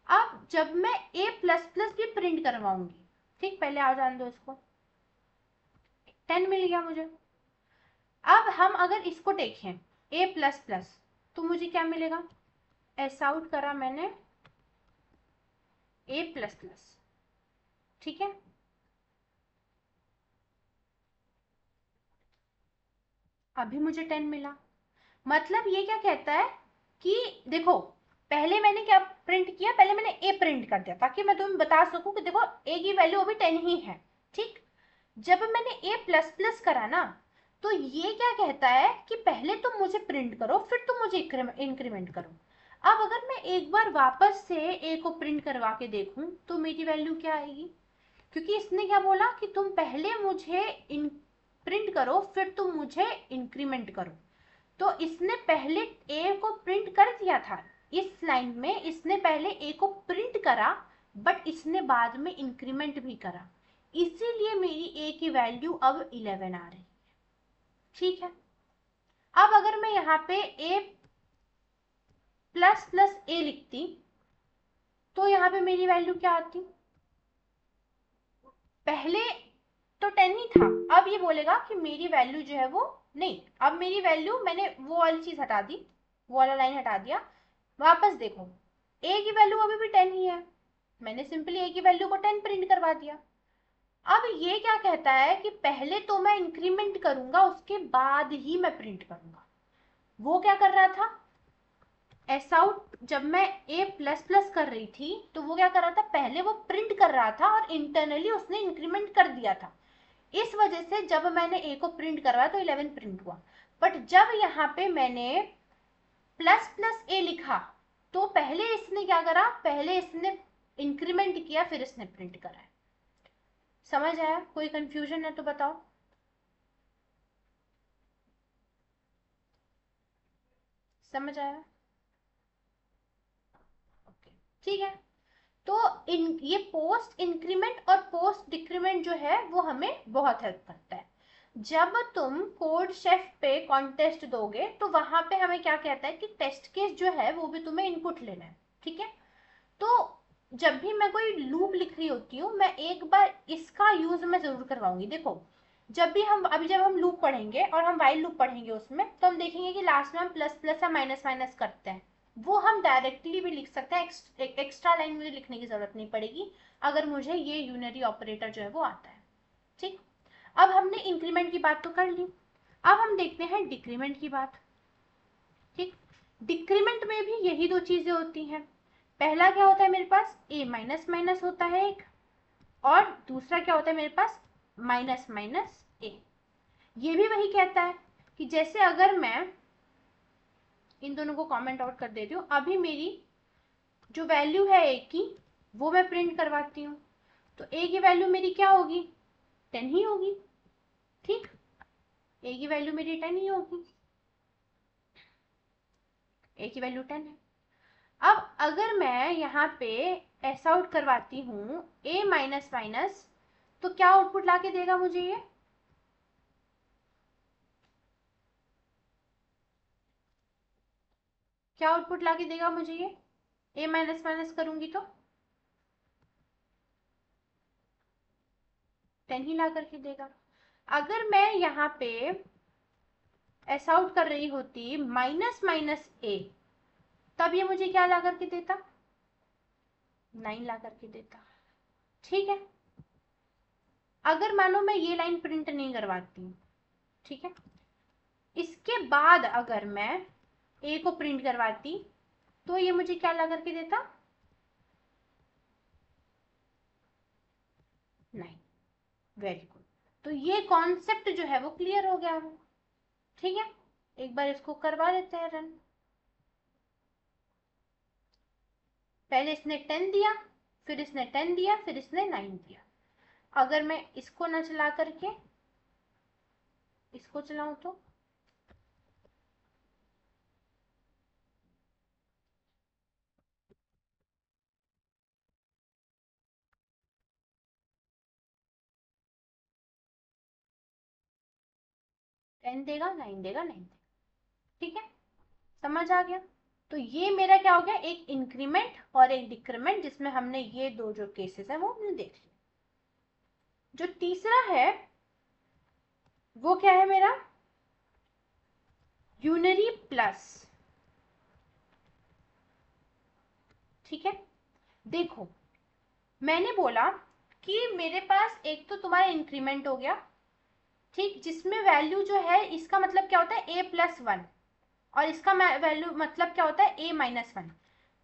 अब जब मैं a प्लस प्लस भी प्रिंट करवाऊंगी, ठीक, पहले आ जान दो इसको, 10 मिल गया मुझे। अब हम अगर इसको देखें a प्लस प्लस तो मुझे क्या मिलेगा, एस आउट करा मैंने a प्लस प्लस, ठीक है। अभी मुझे 10 मिला, मतलब ये क्या कहता है कि देखो पहले मैंने क्या प्रिंट किया, पहले मैंने a प्रिंट कर दिया ताकि मैं तुम्हें बता सकूं कि देखो a की वैल्यू अभी 10 ही है, ठीक। जब मैंने a प्लस प्लस करा ना तो ये क्या कहता है कि पहले तुम मुझे प्रिंट करो फिर तुम मुझे इंक्रीमेंट करो। अब अगर मैं एक बार वापस से a को प्रिंट करवा के देखूं तो मेरी वैल्यू क्या आएगी, क्योंकि इसने क्या बोला कि तुम पहले मुझे प्रिंट करो फिर तुम मुझे इंक्रीमेंट करो। तो इसने पहले ए को प्रिंट कर दिया था, इस लाइन में इसने पहले ए को प्रिंट करा बट इसने बाद में इंक्रीमेंट भी करा, इसीलिए मेरी ए की वैल्यू अब 11 आ रही, ठीक है। अब अगर मैं यहाँ पे ए प्लस प्लस ए लिखती तो यहाँ पे मेरी वैल्यू क्या आती, पहले तो 10 ही था। अब ये बोलेगा कि मेरी वैल्यू जो है वो नहीं, अब मेरी वैल्यू, मैंने वो वाली चीज हटा दी, वो वाला लाइन हटा दिया, वापस देखो ए की वैल्यू अभी भी 10 ही है, मैंने सिंपली ए की वैल्यू को 10 प्रिंट करवा दिया। अब ये क्या कहता है कि पहले तो मैं इंक्रीमेंट करूंगा, उसके बाद ही मैं प्रिंट करूंगा। वो क्या कर रहा था, एस आउट जब मैं ए प्लस प्लस कर रही थी तो वो क्या कर रहा था, पहले वो प्रिंट कर रहा था और इंटरनली उसने इंक्रीमेंट कर दिया था। इस वजह से जब मैंने ए को प्रिंट करवाया तो 11 प्रिंट हुआ। बट जब यहाँ पे मैंने प्लस प्लस ए लिखा तो पहले इसने क्या करा, पहले इसने इंक्रीमेंट किया फिर इसने प्रिंट करा है। समझ आया? कोई कंफ्यूजन है तो बताओ। समझ आया? ओके, ठीक है। तो ये पोस्ट इंक्रीमेंट और पोस्ट डिक्रीमेंट जो है वो हमें बहुत हेल्प करता है। जब तुम कोड शेफ पे कॉन्टेस्ट दोगे तो वहां पे हमें क्या कहता है कि टेस्ट केस जो है वो भी तुम्हें इनपुट लेना है, ठीक है। तो जब भी मैं कोई लूप लिख रही होती हूँ मैं एक बार इसका यूज मैं जरूर करवाऊंगी। देखो जब भी हम, अभी जब हम लूप पढ़ेंगे और हम वाइल लूप पढ़ेंगे उसमें, तो हम देखेंगे कि लास्ट में हम प्लस प्लस या माइनस माइनस करते हैं। वो हम डायरेक्टली भी लिख सकते हैं, एक्स्ट्रा लाइन मुझे लिखने की जरूरत नहीं पड़ेगी अगर मुझे ये यूनरी ऑपरेटर जो है वो आता है। ठीक, अब हमने इंक्रीमेंट की बात तो कर ली, अब हम देखते हैं डिक्रीमेंट की बात। ठीक, डिक्रीमेंट में भी यही दो चीजें होती हैं। पहला क्या होता है मेरे पास, ए माइनस माइनस होता है एक, और दूसरा क्या होता है मेरे पास, माइनस माइनस ए। ये भी वही कहता है कि जैसे अगर मैं इन दोनों को कमेंट आउट कर देती हूँ, अभी मेरी जो वैल्यू है ए की वो मैं प्रिंट करवाती हूँ, तो ए की वैल्यू मेरी क्या होगी, 10 ही होगी। ठीक, ए की वैल्यू मेरी 10 ही होगी, ए की वैल्यू 10 है। अब अगर मैं यहाँ पे एस आउट करवाती हूँ ए माइनस माइनस, तो क्या आउटपुट ला के देगा मुझे ये, क्या आउटपुट ला के देगा मुझे ये, ए माइनस माइनस करूंगी तो 10 ही ला करके देगा। अगर मैं यहाँ पे एस आउट कर रही होती माइनस माइनस ए, तब ये मुझे क्या ला करके देता, 9 ला करके देता। ठीक है, अगर मानो मैं ये लाइन प्रिंट नहीं करवाती हूँ, ठीक है, इसके बाद अगर मैं ए को प्रिंट करवाती तो ये मुझे क्या ला करके देता, 9। वेरी गुड, तो ये कॉन्सेप्ट जो है वो क्लियर हो गया है। ठीक है, एक बार इसको करवा लेते हैं रन। पहले इसने 10 दिया, फिर इसने 10 दिया, फिर इसने 9 दिया। अगर मैं इसको ना चला करके इसको चलाऊं तो टेन देगा, 9 देगा, 9 देगा। ठीक है, समझ आ गया? तो ये मेरा क्या हो गया, एक इंक्रीमेंट और एक डिक्रीमेंट, जिसमें हमने ये दो जो केसेस है वो हमने देख लिया। जो तीसरा है वो क्या है मेरा, यूनरी प्लस। ठीक है, देखो मैंने बोला कि मेरे पास एक तो तुम्हारा इंक्रीमेंट हो गया, ठीक, जिसमें वैल्यू जो है इसका मतलब क्या होता है, ए प्लस वन, और इसका वैल्यू मतलब क्या होता है, ए माइनस वन।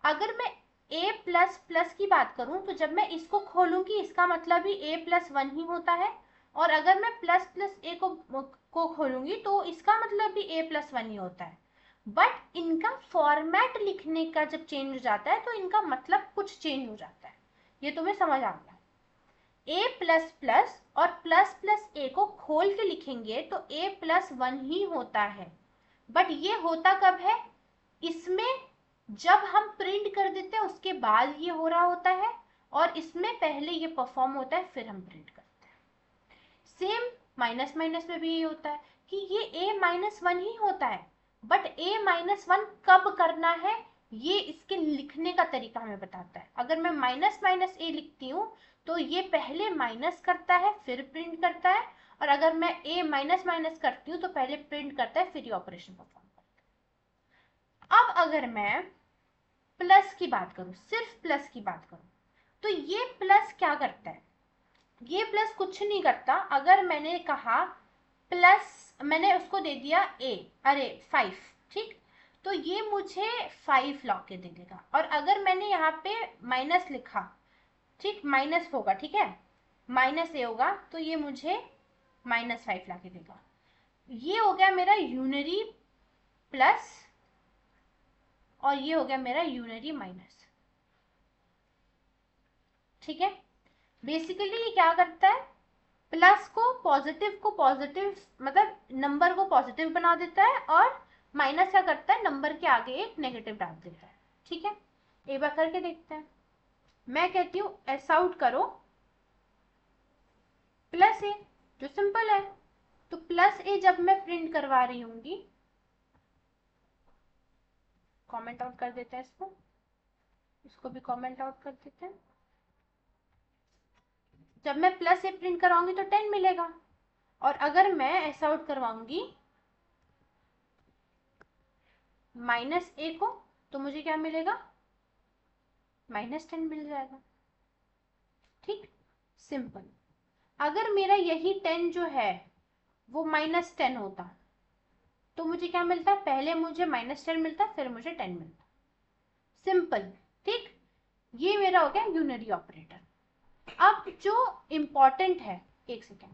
अगर मैं ए प्लस प्लस की बात करूं तो जब मैं इसको खोलूंगी इसका मतलब भी ए प्लस वन ही होता है, और अगर मैं प्लस प्लस ए को खोलूंगी तो इसका मतलब भी ए प्लस वन ही होता है। बट इनका फॉर्मेट लिखने का जब चेंज हो जाता है तो इनका मतलब कुछ चेंज हो जाता है। ये तुम्हें समझ आ गया? ए प्लस प्लस और प्लस प्लस ए को खोल के लिखेंगे तो ए प्लस वन ही होता है। बट ये होता कब है, इसमें जब हम प्रिंट कर देते हैं उसके बाद ये हो रहा होता है, और इसमें पहले ये परफॉर्म होता है फिर हम प्रिंट करते हैं। सेम माइनस माइनस में भी ये होता है कि ये ए माइनस वन ही होता है, बट ए माइनस वन कब करना है, ये इसके लिखने का तरीका हमें बताता है। अगर मैं माइनस माइनस ए लिखती हूँ तो ये पहले माइनस करता है फिर प्रिंट करता है, और अगर मैं ए माइनस माइनस करती हूँ तो पहले प्रिंट करता है फिर ये ऑपरेशन परफॉर्म करता है। अब अगर मैं प्लस की बात करूँ, सिर्फ प्लस की बात करूँ, तो ये प्लस क्या करता है? ये प्लस कुछ नहीं करता। अगर मैंने कहा प्लस, मैंने उसको दे दिया ए, अरे 5, ठीक, तो ये मुझे 5 ला के दे देगा। और अगर मैंने यहाँ पे माइनस लिखा, ठीक, माइनस होगा, ठीक है, माइनस ए होगा, तो ये मुझे -5 ला के देगा। ये हो गया मेरा यूनरी प्लस, और ये हो गया मेरा यूनरी माइनस। ठीक है, बेसिकली ये क्या करता है, प्लस को पॉजिटिव मतलब नंबर को पॉजिटिव बना देता है, और माइनस क्या करता है, नंबर के आगे एक नेगेटिव डाल देता है। ठीक है, एक बार करके देखते हैं। मैं कहती हूँ एस आउट करो प्लस ए, जो सिंपल है। तो प्लस ए जब मैं प्रिंट करवा रही हूंगी, कमेंट आउट कर देते हैं इसको, इसको भी कमेंट आउट कर देते हैं। जब मैं प्लस ए प्रिंट कराऊंगी तो 10 मिलेगा, और अगर मैं एस आउट करवाऊंगी माइनस ए को, तो मुझे क्या मिलेगा, -10 मिल जाएगा। ठीक, सिंपल। अगर मेरा यही 10 जो है वो -10 होता तो मुझे क्या मिलता, पहले मुझे -10 मिलता फिर मुझे 10 मिलता। सिंपल। ठीक, ये मेरा हो गया यूनरी ऑपरेटर। अब जो इंपॉर्टेंट है, एक सेकेंड,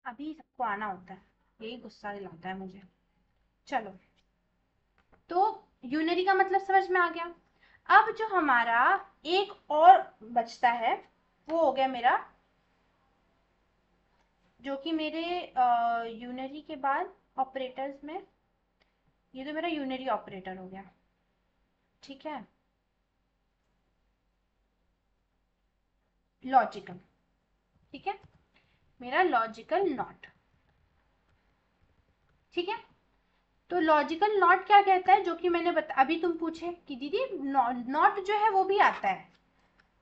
अभी सबको आना होता है, यही गुस्सा दिलाता है मुझे। चलो, तो यूनरी का मतलब समझ में आ गया। अब जो हमारा एक और बचता है वो हो गया मेरा, जो कि मेरे यूनरी के बाद ऑपरेटर्स में, ये तो मेरा यूनरी ऑपरेटर हो गया। ठीक है, लॉजिकल। ठीक है, मेरा लॉजिकल नॉट। ठीक है, तो लॉजिकल नॉट क्या कहता है, जो कि मैंने अभी तुम पूछे कि दीदी नॉट जो है वो भी आता है।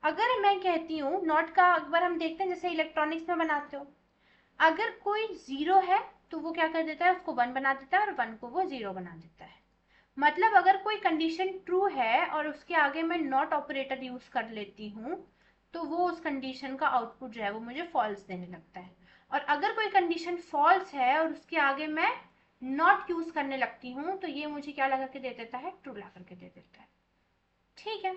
अगर मैं कहती हूँ नॉट का, एक बार हम देखते हैं जैसे इलेक्ट्रॉनिक्स में बनाते हो, अगर कोई जीरो है तो वो क्या कर देता है, उसको 1 बना देता है, और 1 को वो 0 बना देता है। मतलब अगर कोई कंडीशन ट्रू है और उसके आगे मैं नॉट ऑपरेटर यूज कर लेती हूँ, तो वो उस कंडीशन का आउटपुट जो है वो मुझे फॉल्स देने लगता है। और अगर कोई कंडीशन फॉल्स है और उसके आगे मैं नॉट यूज करने लगती हूँ, तो ये मुझे क्या लगा के दे देता है, ट्रू ला करके दे देता है। ठीक है,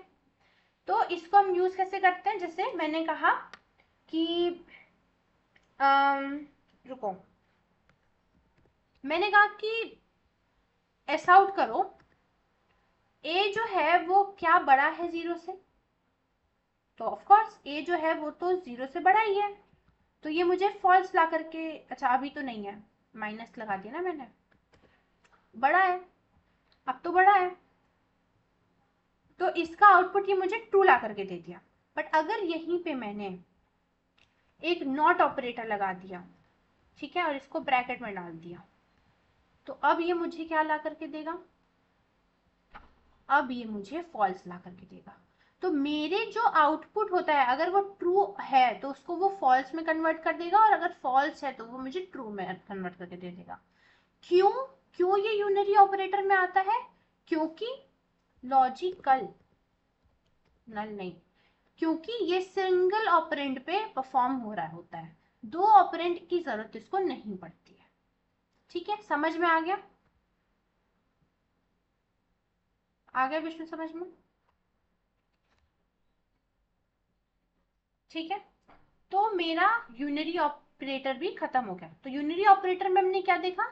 तो इसको हम यूज कैसे करते हैं, जैसे मैंने कहा कि रुको, मैंने कहा कि एस आउट करो, ए जो है वो क्या बड़ा है 0 से, तो ऑफ कोर्स ए जो है वो तो 0 से बड़ा ही है, तो ये मुझे फॉल्स ला करके, अच्छा अभी तो नहीं है, माइनस लगा दिया ना मैंने, बड़ा है, अब तो बड़ा है, तो इसका आउटपुट ये मुझे ट्रू ला करके दे दिया। बट अगर यहीं पे मैंने एक नॉट ऑपरेटर लगा दिया, ठीक है, और इसको ब्रैकेट में डाल दिया, तो अब ये मुझे क्या ला करके देगा, अब ये मुझे फॉल्स ला करके देगा। तो मेरे जो आउटपुट होता है, अगर वो ट्रू है तो उसको वो फॉल्स में कन्वर्ट कर देगा, और अगर फॉल्स है तो वो मुझे ट्रू में कन्वर्ट करके दे देगा। क्यों, क्यों ये यूनरी ऑपरेटर में आता है, क्योंकि लॉजिकल, नल नहीं, क्योंकि ये सिंगल ऑपरेंड पे परफॉर्म हो रहा होता है, 2 ऑपरेंड की जरूरत इसको नहीं पड़ती है। ठीक है, समझ में आ गया विष्णु समझ में? ठीक है, तो मेरा यूनरी ऑपरेटर भी खत्म हो गया। तो यूनरी ऑपरेटर में हमने क्या देखा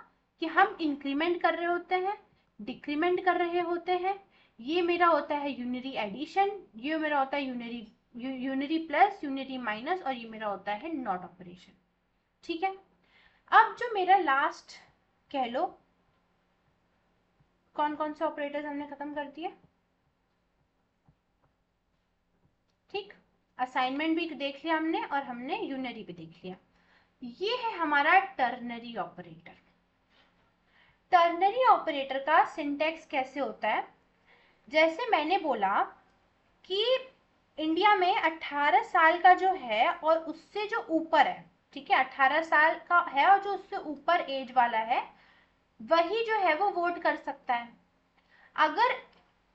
कि हम इंक्रीमेंट कर रहे होते हैं, डिक्रीमेंट कर रहे होते हैं। ये मेरा होता है यूनरी एडिशन, ये मेरा होता है यूनरी प्लस, यूनरी माइनस, और ये मेरा होता है नॉट ऑपरेशन। ठीक है, अब जो मेरा लास्ट कह लो, कौन कौन से ऑपरेटर्स हमने खत्म कर दिए, ठीक। असाइनमेंट भी देख लिया हमने और हमने यूनरी भी देख लिया। ये है हमारा टर्नरी ऑपरेटर। टर्नरी ऑपरेटर का सिंटैक्स कैसे होता है, जैसे मैंने बोला कि इंडिया में 18 साल का जो है और उससे जो ऊपर है, ठीक है, 18 साल का है और जो उससे ऊपर एज वाला है वही जो है वो वोट कर सकता है। अगर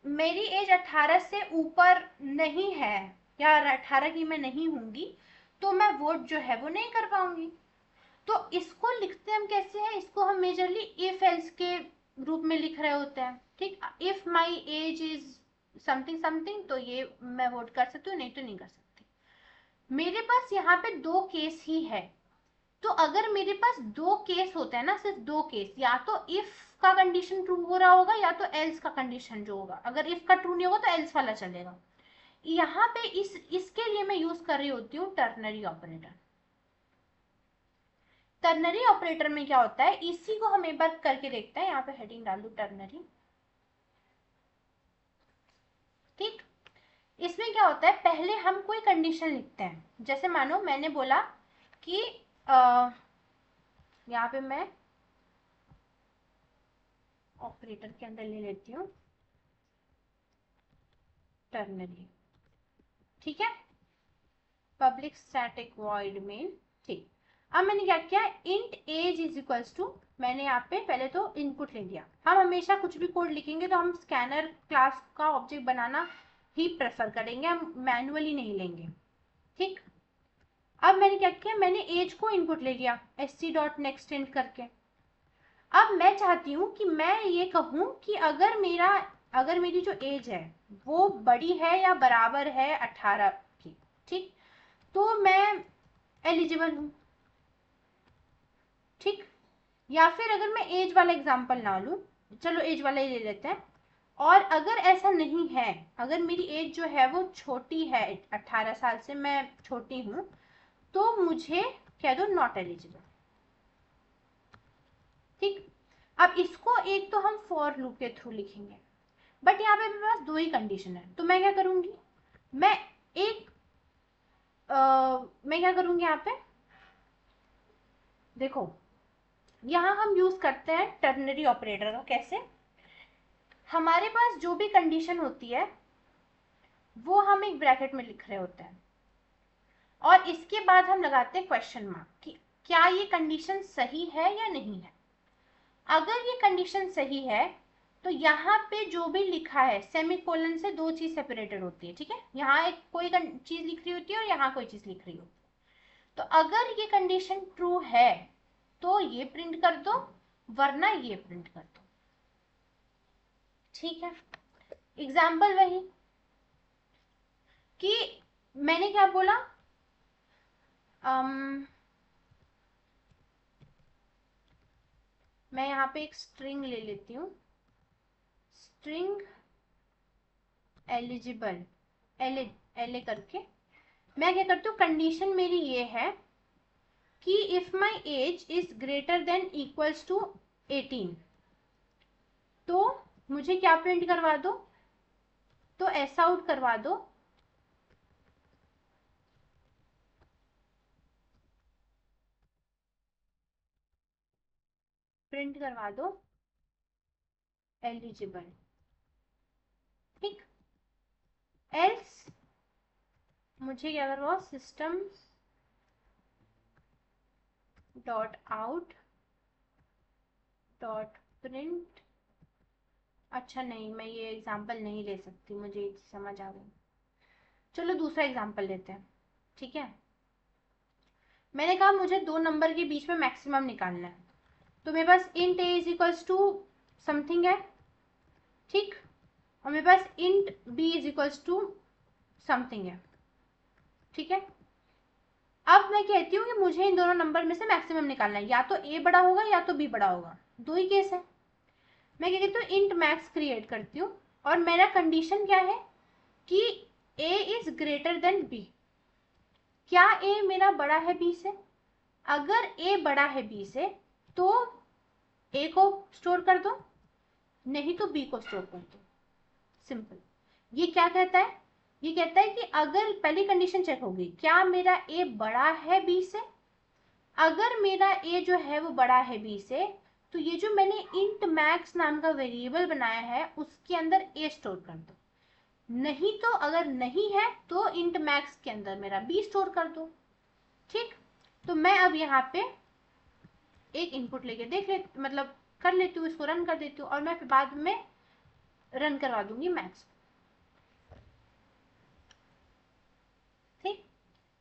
मेरी एज 18 से ऊपर नहीं है या 18 की मैं नहीं होंगी तो मैं वोट जो है वो नहीं कर पाऊंगी। तो इसको लिखते हम कैसे हैं, इसको हम मेजरली इफ एल्स के रूप में लिख रहे होते हैं, ठीक। If my age is something something तो ये मैं वोट कर सकती हूँ, नहीं तो नहीं कर सकती। मेरे पास यहाँ पे दो केस ही है, तो अगर मेरे पास दो केस होते हैं ना, सिर्फ दो केस, या तो इफ का कंडीशन ट्रू हो रहा होगा या तो एल्स का कंडीशन जो होगा। अगर इफ का ट्रू नहीं होगा तो एल्स वाला चलेगा। यहाँ पे इसके लिए मैं यूज कर रही होती हूँ टर्नरी ऑपरेटर। टर्नरी ऑपरेटर में क्या होता है, इसी को हम एक बार करके देखते हैं। यहाँ पे हेडिंग डाल दू टर्नरी, ठीक। इसमें क्या होता है, पहले हम कोई कंडीशन लिखते हैं। जैसे मानो मैंने बोला कि यहाँ पे मैं ऑपरेटर के अंदर ले लेती हूँ टर्नरी, ठीक है, पब्लिक स्टैटिक वॉइड मेन, ठीक। अब मैंने क्या किया, int age is equals to, मैंने यहाँ पे पहले तो इनपुट ले लिया। हम हमेशा कुछ भी कोड लिखेंगे तो हम स्कैनर क्लास का ऑब्जेक्ट बनाना ही प्रेफर करेंगे, हम मैनुअली नहीं लेंगे, ठीक। अब मैंने क्या किया, मैंने एज को इनपुट ले लिया sc.nextInt करके। अब मैं चाहती हूँ कि मैं ये कहूँ कि अगर मेरी जो एज है वो बड़ी है या बराबर है 18 की, ठीक, तो मैं एलिजिबल हूँ, ठीक। या फिर अगर मैं एज वाला एग्जांपल ना लूँ, चलो एज वाला ही ले लेते हैं। और अगर ऐसा नहीं है, अगर मेरी एज जो है वो छोटी है, 18 साल से मैं छोटी हूँ, तो मुझे कह दो नॉट एलिजिबल, ठीक। अब इसको एक तो हम फॉर लूप के थ्रू लिखेंगे, बट यहाँ पे मेरे पास दो ही कंडीशन है, तो मैं क्या करूंगी, मैं एक मैं क्या करूंगी यहाँ पे, देखो यहाँ हम यूज करते हैं टर्नरी ऑपरेटर का। कैसे, हमारे पास जो भी कंडीशन होती है वो हम एक ब्रैकेट में लिख रहे होते हैं और इसके बाद हम लगाते हैं क्वेश्चन मार्क कि क्या ये कंडीशन सही है या नहीं है। अगर ये कंडीशन सही है तो यहाँ पे जो भी लिखा है सेमीकोलन से दो चीज सेपरेटेड होती है, ठीक है। यहाँ एक कोई चीज लिख रही होती है और यहाँ कोई चीज लिख रही होती है। तो अगर ये कंडीशन ट्रू है तो ये प्रिंट कर दो, वरना ये प्रिंट कर दो, ठीक है। एग्जाम्पल वही कि मैंने क्या बोला, मैं यहाँ पे एक स्ट्रिंग ले लेती हूँ, स्ट्रिंग एलिजिबल, एल एल करके। मैं क्या करती हूँ, कंडीशन मेरी ये है कि if my age is greater than equals to 18, तो मुझे क्या प्रिंट करवा दो, तो एस आउट करवा दो, प्रिंट करवा दो एलिजिबल, ठीक। एल्स मुझे क्या करवाओ, system dot out dot print, अच्छा नहीं, मैं ये एग्जांपल नहीं ले सकती, मुझे समझ आ गई। चलो दूसरा एग्जांपल लेते हैं, ठीक है। मैंने कहा मुझे दो नंबर के बीच में मैक्सिमम निकालना है, तो मेरे पास int A is equals to something है, ठीक, और मेरे पास int B is equals to something है, ठीक है। अब मैं कहती हूँ कि मुझे इन दोनों नंबर में से मैक्सिमम निकालना है, या तो ए बड़ा होगा या तो बी बड़ा होगा, दो ही केस है। मैं क्या कहती हूँ, इंट मैक्स क्रिएट करती हूँ और मेरा कंडीशन क्या है कि ए इज ग्रेटर देन बी। क्या ए मेरा बड़ा है बी से, अगर ए बड़ा है बी से तो ए को स्टोर कर दो, नहीं तो बी को स्टोर कर दो। सिंपल। ये क्या कहता है? ये कहता है कि अगर पहली कंडीशन चेक होगी, क्या मेरा ए बड़ा है बी से? अगर मेरा ए जो है वो बड़ा है बी से, तो ये जो मैंने इंट मैक्स नाम का वेरिएबल बनाया है उसके अंदर ए स्टोर कर दो। नहीं तो अगर नहीं है तो इंट मैक्स के अंदर मेरा बी स्टोर कर दो। ठीक। तो मैं अब यहाँ पे एक इनपुट लेके देख ले, मतलब कर लेती हूँ, इसको रन कर देती हूँ और मैं फिर बाद में रन करवा दूंगी मैक्स। ठीक।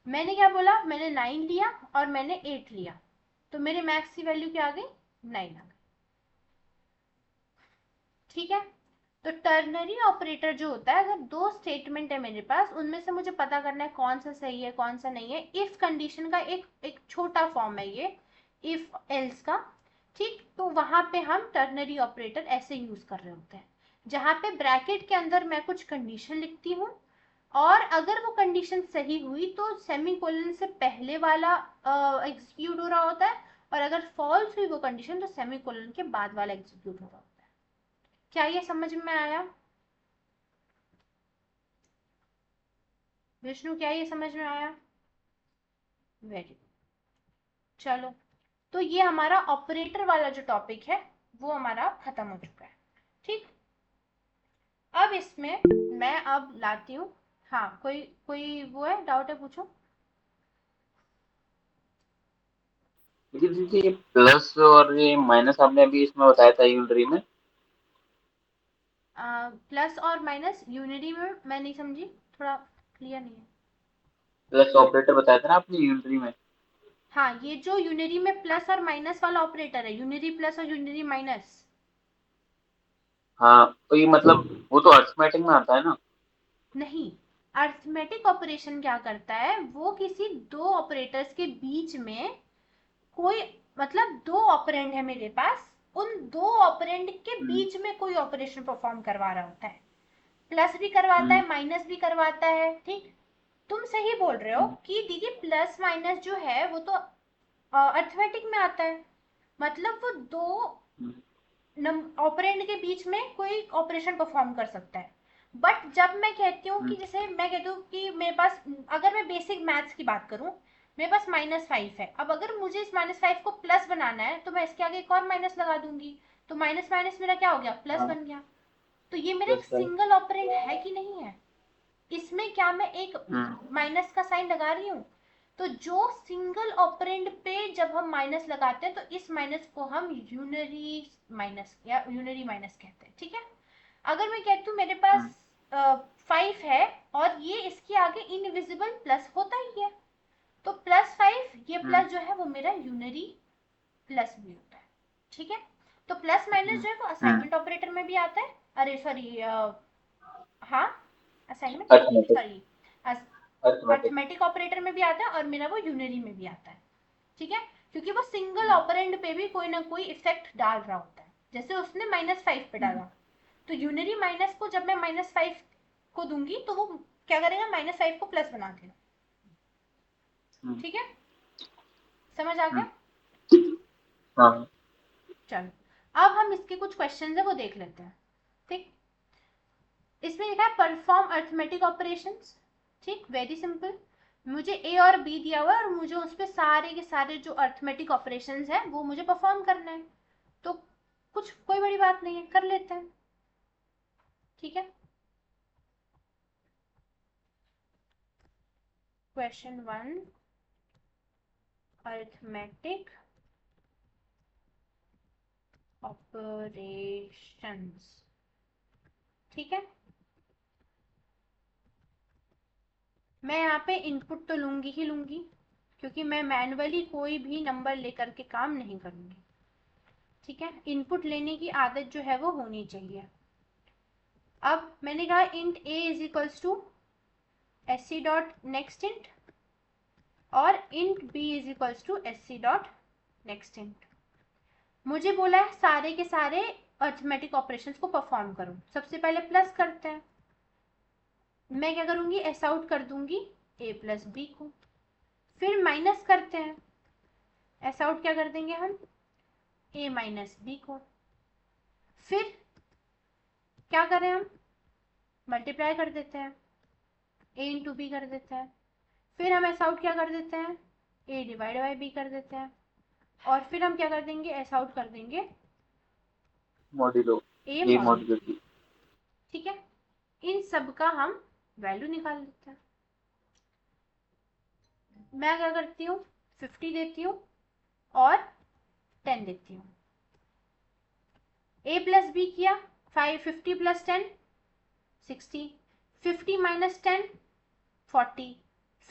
मैंने क्या बोला? मैंने 9 लिया और मैंने 8 लिया, तो मेरे मैक्स की वैल्यू क्या आ गई? 9 आ गई। ठीक है। तो टर्नरी ऑपरेटर जो होता है, अगर दो स्टेटमेंट है मेरे पास, उनमें से मुझे पता करना है कौन सा सही है कौन सा नहीं है। इफ कंडीशन का एक छोटा फॉर्म है ये, इफ एल्स का। ठीक। तो वहां पे हम टर्नरी ऑपरेटर ऐसे यूज कर रहे होते हैं, जहां पे ब्रैकेट के अंदर मैं कुछ कंडीशन लिखती हूँ, और अगर वो कंडीशन सही हुई तो सेमीकोलन से पहले वाला एग्जीक्यूट हो रहा होता है, और अगर फॉल्स हुई वो कंडीशन तो सेमीकोलन के बाद वाला एग्जीक्यूट हो रहा होता है। क्या ये समझ में आया विष्णु? क्या ये समझ में आया? Very good. चलो, तो ये हमारा ऑपरेटर वाला जो टॉपिक है वो हमारा खत्म हो चुका है। ठीक। अब इसमें मैं अब लाती हूँ, हाँ कोई कोई वो है, डाउट है, पूछो। देखिए दीदी, ये प्लस और ये माइनस आपने अभी इसमें बताया था यूनिटरी में। प्लस और माइनस यूनिटी में मैं नहीं समझी, थोड़ा क्लियर नहीं है। प्लस ऑपरेटर बताया था ना आपने यूनिटरी में। हाँ, ये जो यूनिरी में प्लस और माइनस वाला ऑपरेटर है, यूनिरी प्लस और यूनिरी माइनस। हाँ, तो ये मतलब वो तो अरिथमेटिक में आता है ना। नहीं, अरिथमेटिक ऑपरेशन क्या करता है, वो किसी दो ऑपरेटर्स के बीच में कोई, मतलब दो ऑपरेंड है मेरे पास, उन दो ऑपरेंड के हम्म, बीच में कोई ऑपरेशन परफॉर्म करवा रहा होता है। प्लस भी करवाता हम्म, है, माइनस भी करवाता है। ठीक। तुम सही बोल रहे हो हम्म, कि दीदी प्लस माइनस जो है वो तो अरिथमेटिक में आता है, मतलब वो दो हम्म, ऑपरेंड के बीच में कोई ऑपरेशन परफॉर्म कर सकता है। बट जब मैं कहती हूँ कि, हम्म, जैसे मैं कहती हूँ कि मेरे पास, अगर मैं बेसिक मैथ्स की बात करूँ, मेरे पास -5 है, अब अगर मुझे इस -5 को प्लस बनाना है तो मैं इसके आगे एक और माइनस लगा दूंगी, तो माइनस माइनस मेरा क्या हो गया? प्लस हाँ, बन गया। तो ये मेरा एक प्लस का। सिंगल ऑपरेंड है कि नहीं है? इसमें क्या मैं एक माइनस का साइन लगा रही हूँ? तो जो सिंगल ऑपरेंड पे जब हम माइनस लगाते हैं तो इस माइनस को हम यूनरी माइनस या यूनरी माइनस कहते हैं। ठीक है। अगर मैं कहती हूँ मेरे हम्म, पास 5 है और ये इसके आगे इनविजिबल प्लस होता ही है, तो +5, ये हम्म, प्लस जो है वो मेरा यूनरी प्लस भी होता है। ठीक है। तो प्लस माइनस हम्म, जो है वो हम्म, असाइनमेंट ऑपरेटर में भी आता है, अरे सॉरी, हाँ, असाइनमेंट नहीं, arithmetic, sorry, arithmetic. Arithmetic operator में भी आता है और मेरा वो यूनरी में भी आता है। ठीक है। क्योंकि वो सिंगल हम्म, ऑपरेंड पे भी कोई ना कोई इफेक्ट डाल रहा होता है, जैसे उसने -5 पे हम्म, डाला, तो यूनरी माइनस को जब मैं -5 को दूंगी तो वो क्या करेगा? -5 को प्लस बना देगा। हम्म, ठीक है। समझ आ हम्म, गया? हाँ, चलो, अब हम इसके कुछ क्वेश्चन है वो देख लेते हैं। ठीक। इसमें लिखा है परफॉर्म अर्थमेटिक ऑपरेशंस। ठीक, वेरी सिंपल। मुझे ए और बी दिया हुआ है और मुझे उस पर सारे के सारे जो अर्थमेटिक ऑपरेशंस हैं वो मुझे परफॉर्म करना है, तो कुछ कोई बड़ी बात नहीं है, कर लेते हैं। ठीक है। Question 1, arithmetic operations. ठीक है। मैं यहाँ पे इनपुट तो लूंगी ही लूंगी, क्योंकि मैं मैनुअली कोई भी नंबर लेकर के काम नहीं करूंगी। ठीक है। इनपुट लेने की आदत जो है वो होनी चाहिए। अब मैंने कहा int A is equals to S C dot next int, और int B is equals to S C dot next int. मुझे बोला है सारे के सारे अर्थमेटिक ऑपरेशंस को परफॉर्म करो। सबसे पहले प्लस करते हैं, मैं क्या करूंगी? एस आउट कर दूंगी ए प्लस बी को। फिर माइनस करते हैं, ऐसा आउट क्या कर देंगे हम, a माइनस बी को। फिर क्या करें हम, मल्टीप्लाई कर देते हैं, a इंटू बी कर देते हैं। फिर हम ऐसा आउट क्या कर देते हैं, a डिवाइड बाई बी कर देते हैं। और फिर हम क्या कर देंगे, ऐसा आउट कर देंगे modulo a A modulo modulo B. B. ठीक है, इन सब का हम वैल्यू निकाल लेते हैं। मैं क्या करती हूँ, 50 देती हूँ और 10 देती हूँ। a प्लस बी किया, 50 plus 10 60, 50 minus 10 40,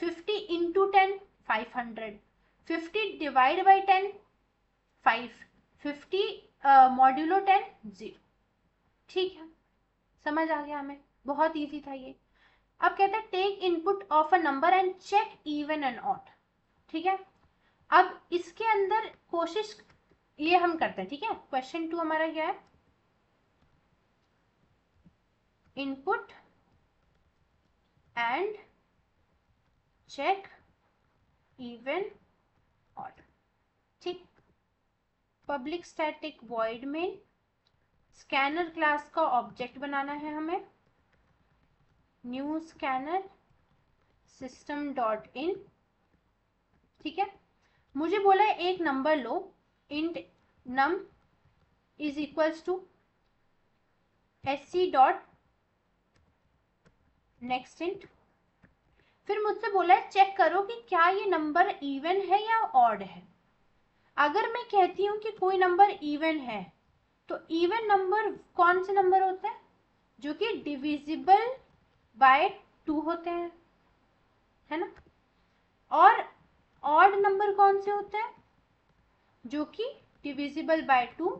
50 into 10 500, 50 divide by 10 5, 50 modulo 10 0। ठीक है, समझ आ गया हमें, बहुत इजी था ये। अब कहते हैं take input of a number and check even and odd. ठीक है, अब इसके अंदर कोशिश ये हम करते हैं। ठीक है, क्वेश्चन 2 हमारा क्या है, input and check even odd. ठीक, पब्लिक स्टैटिक वॉइड में स्कैनर क्लास का ऑब्जेक्ट बनाना है हमें, new scanner system dot in. ठीक है, मुझे बोला है एक नंबर लो, int num is equals to sc dot next int. फिर मुझसे बोला है चेक करो कि क्या ये नंबर इवन है या ऑड है। अगर मैं कहती हूँ कि कोई नंबर इवन है, तो इवन नंबर कौन से नंबर होते हैं, जो कि डिविजिबल बाय 2 होते हैं, है ना। और ऑड नंबर कौन से होते हैं, जो कि डिविजिबल बाय 2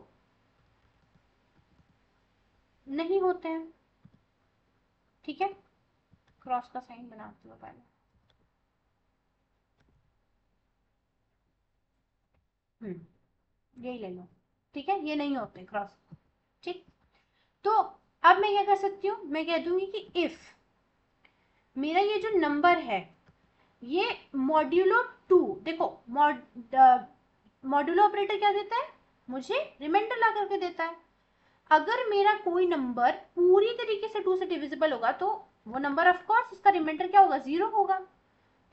नहीं होते हैं। ठीक है, क्रॉस का साइन बनाती हूँ पहले। यही ले लो। ठीक है, ये नहीं होते क्रॉस। ठीक, तो अब मैं क्या कर सकती हूँ, मैं कह दूंगी कि इफ मेरा ये जो नंबर है ये मॉड्यूलो 2, देखो मॉड्यूलो ऑपरेटर क्या देता है, मुझे रिमाइंडर ला करके देता है। अगर मेरा कोई नंबर पूरी तरीके से 2 से डिविजिबल होगा तो वो नंबर ऑफ कोर्स उसका रिमाइंडर क्या होगा, 0 होगा।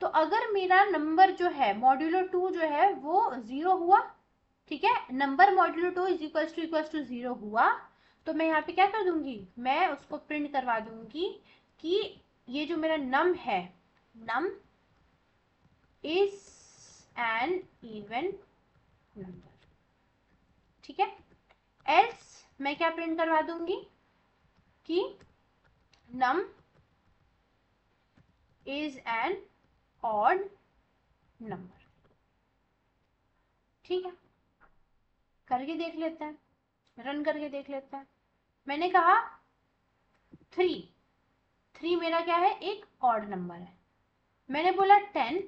तो अगर मेरा नंबर जो है मॉड्यूलो 2 जो है वो 0 हुआ, ठीक है, नंबर मॉड्यूलो 2 इक्वल्स टू 0 हुआ, तो मैं यहाँ पे क्या कर दूंगी, मैं उसको प्रिंट करवा दूंगी कि ये जो मेरा नम है, num is an even number. ठीक है, एल्स मैं क्या प्रिंट करवा दूंगी कि num is an odd number. ठीक है, करके देख लेते हैं, रन करके देख लेते हैं। मैंने कहा 3 मेरा क्या है, एक ऑड नंबर है। मैंने बोला 10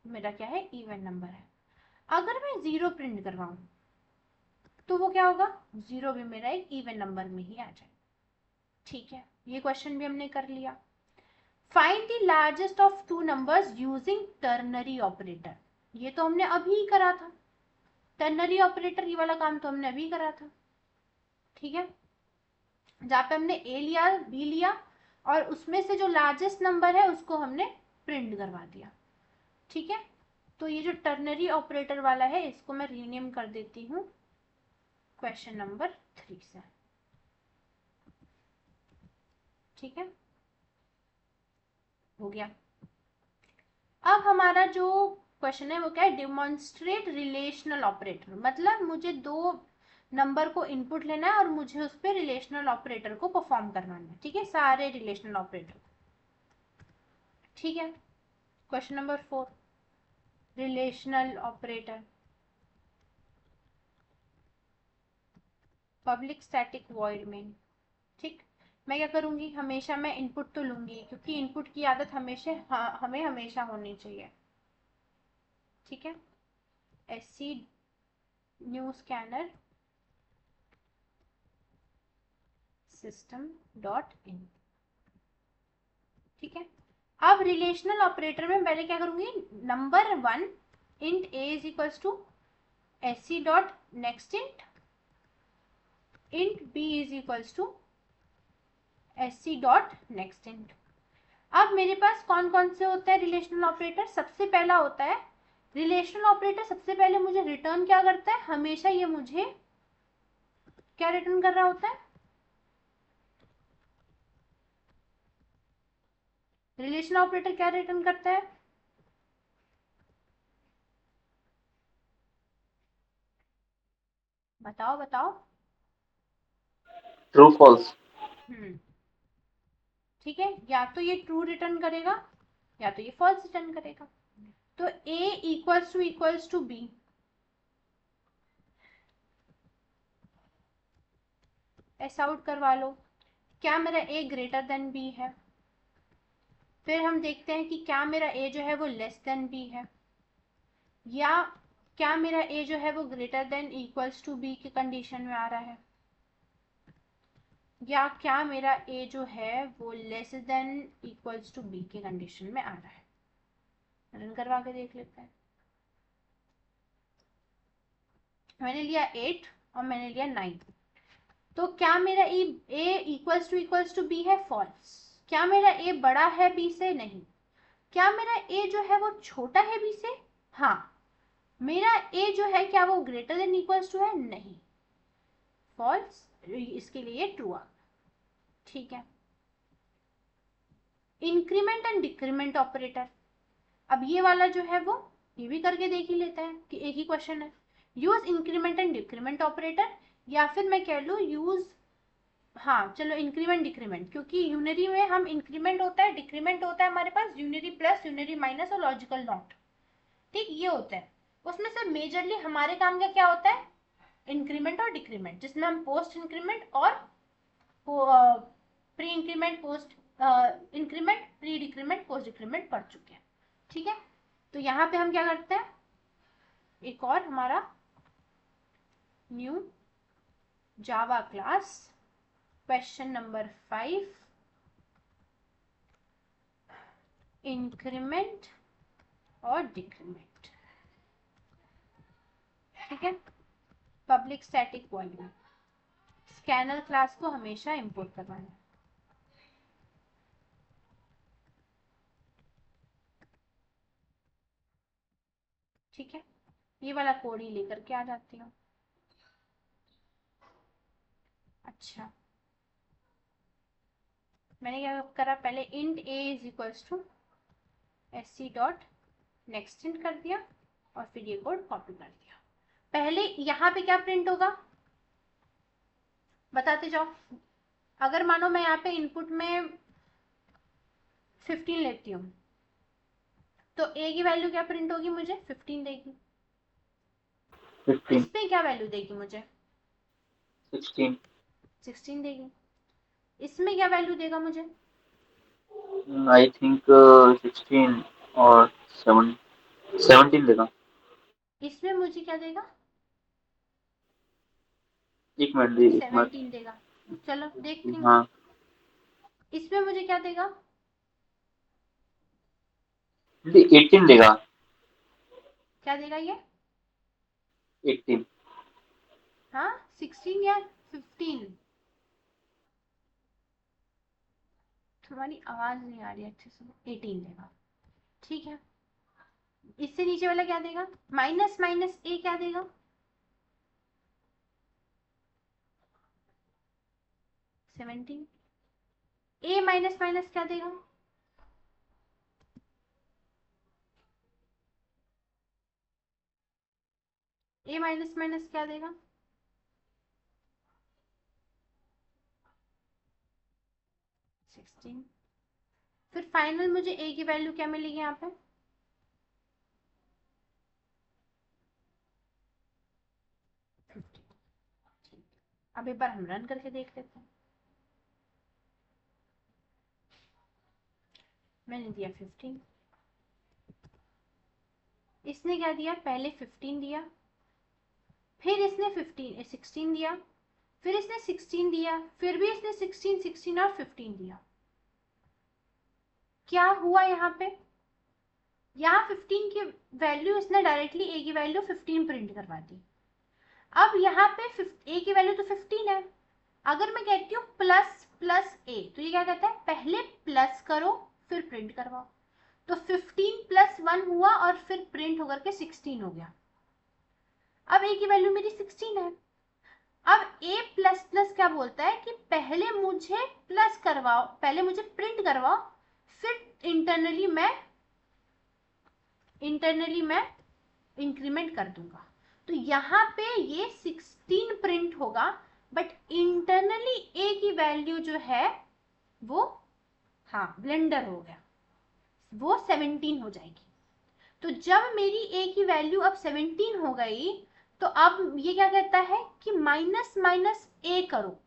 मेरा क्या है, इवन नंबर है। अगर मैं 0 प्रिंट करवाऊं तो वो क्या होगा, 0 भी मेरा एक इवन नंबर में ही आ जाए। ठीक है, ये क्वेश्चन भी हमने कर लिया। Find the largest of 2 numbers using ternary operator. ये तो हमने अभी करा था, टर्नरी ऑपरेटर ये वाला काम तो हमने अभी करा था। ठीक है, जहाँ पे हमने ए लिया, बी लिया और उसमें से जो लार्जेस्ट नंबर है उसको हमने प्रिंट करवा दिया। ठीक है, तो ये जो टर्नरी ऑपरेटर वाला है इसको मैं रीनेम कर देती हूँ क्वेश्चन नंबर 3 से। ठीक है, हो गया। अब हमारा जो क्वेश्चन है वो क्या है, डिमॉन्स्ट्रेट रिलेशनल ऑपरेटर। मतलब मुझे 2 नंबर को इनपुट लेना है और मुझे उस पर रिलेशनल ऑपरेटर को परफॉर्म करवाना है। ठीक है, सारे रिलेशनल ऑपरेटर। ठीक है, question number 4, relational operator, public static void में। ठीक, मैं क्या करूंगी, हमेशा मैं इनपुट तो लूंगी क्योंकि इनपुट की आदत हमेशा हमें हमेशा होनी चाहिए। ठीक है, sc new scanner system dot in. ठीक है, अब रिलेशनल ऑपरेटर में पहले क्या करूंगी, number 1 int a is equals to SC dot next int B is equals to SC dot next int। अब मेरे पास कौन कौन से होते हैं रिलेशनल ऑपरेटर। सबसे पहला होता है रिलेशनल ऑपरेटर, सबसे पहले मुझे रिटर्न क्या करता है, हमेशा ये मुझे क्या रिटर्न कर रहा होता है, रिलेशनल ऑपरेटर क्या रिटर्न करता है, बताओ बताओ। True false. ठीक है, या तो ये ट्रू रिटर्न करेगा या तो ये फॉल्स रिटर्न करेगा। तो A equals to B, S out करवा लो। क्या मेरा A ग्रेटर देन B है, फिर हम देखते हैं कि क्या मेरा A जो है वो लेस देन B है, या क्या मेरा A जो है वो greater than equals to B की कंडीशन में आ रहा है, या क्या मेरा A जो है वो less than equals to B की कंडीशन में आ रहा है। रन करवा के देख लेते हैं। मैंने लिया 8 और मैंने लिया 9, तो क्या मेरा A इक्वल्स टू B है, फॉल्स। क्या मेरा A बड़ा है B से, नहीं। क्या मेरा A जो है वो छोटा है B से, हाँ। मेरा A जो है क्या वो ग्रेटर देन इक्वल्स टू है, नहीं, फॉल्स। इसके लिए ट्रू आ, ठीक है। इंक्रीमेंट एंड डिक्रीमेंट ऑपरेटर, अब ये वाला जो है वो ये भी करके देख ही लेते हैं कि एक ही क्वेश्चन है। Use increment and decrement operator, या फिर मैं कह लू यूज, हाँ चलो इंक्रीमेंट डिक्रीमेंट, क्योंकि यूनरी में हम इंक्रीमेंट होता है, डिक्रीमेंट होता है हमारे पास यूनरी प्लस यूनरी माइनस और लॉजिकल नॉट, ठीक ये होता है। उसमें से मेजरली हमारे काम का क्या होता है, इंक्रीमेंट और डिक्रीमेंट, जिसमें हम पोस्ट इंक्रीमेंट और pre increment post increment pre decrement post decrement पढ़ चुके हैं, ठीक है। तो यहाँ पे हम क्या करते हैं, एक और हमारा new Java class, question number 5, increment और डिक्रीमेंट, ठीक है। Public static volume, scanner class को हमेशा इंपोर्ट करवाना है, ठीक है। ये वाला कोड ही लेकर के आ जाती हूँ। अच्छा, मैंने क्या करा, पहले int a is equals to SC dot next int कर दिया और फिर ये कोड कॉपी कर दिया। पहले यहाँ पे क्या प्रिंट होगा बताते जाओ। अगर मानो मैं यहाँ पे इनपुट में 15 लेती हूँ, तो A की वैल्यू क्या प्रिंट होगी, मुझे 15 देगी। 15, इसमें क्या वैल्यू देगी मुझे, 16, 16 देगी। इसमें क्या वैल्यू देगा मुझे, आई थिंक 16 और 17 देगा। इसमें मुझे क्या देगा, एक मिनट दी, एक मिनट। 17 देगा। चलो देखती हूँ, हाँ, इसमें मुझे क्या देगा, 18 देगा। क्या देगा ये, 18। हाँ 16 या 15, तुम्हारी आवाज नहीं आ रही अच्छे से, 18 देगा, ठीक है। इससे नीचे वाला क्या देगा, माइनस माइनस A क्या देगा, 17। A माइनस माइनस क्या देगा, A माइनस माइनस क्या देगा, 16। फिर फाइनल मुझे A की वैल्यू क्या मिलेगी यहाँ पे, 50। अब एक बार हम रन करके देख लेते हैं। मैंने दिया 15, इसने क्या दिया, पहले 15 दिया, फिर इसने 16 दिया, फिर इसने 16 दिया, फिर भी इसने 16 16 और 15 दिया। क्या हुआ यहाँ पे, यहाँ 15 की वैल्यू इसने डायरेक्टली ए की वैल्यू 15 प्रिंट करवा दी। अब यहाँ पे ए की वैल्यू तो 15 है, अगर मैं कहती हूँ प्लस प्लस ए, तो ये क्या कहता है, पहले प्लस करो फिर प्रिंट करवाओ। तो 15 प्लस 1 हुआ और फिर प्रिंट होकर के 16 हो गया। अब ए की वैल्यू मेरी 16 है। अब ए प्लस प्लस क्या बोलता है कि पहले मुझे प्लस करवाओ, पहले मुझे प्रिंट करवाओ, फिर इंटरनली मैं इंक्रीमेंट कर दूंगा। तो यहाँ पे ये 16 प्रिंट होगा, बट इंटरनली ए की वैल्यू जो है वो, हाँ ब्लेंडर हो गया, वो 17 हो जाएगी। तो जब मेरी ए की वैल्यू अब 17 हो गई, तो अब ये क्या कहता है कि माइनस माइनस ए करो।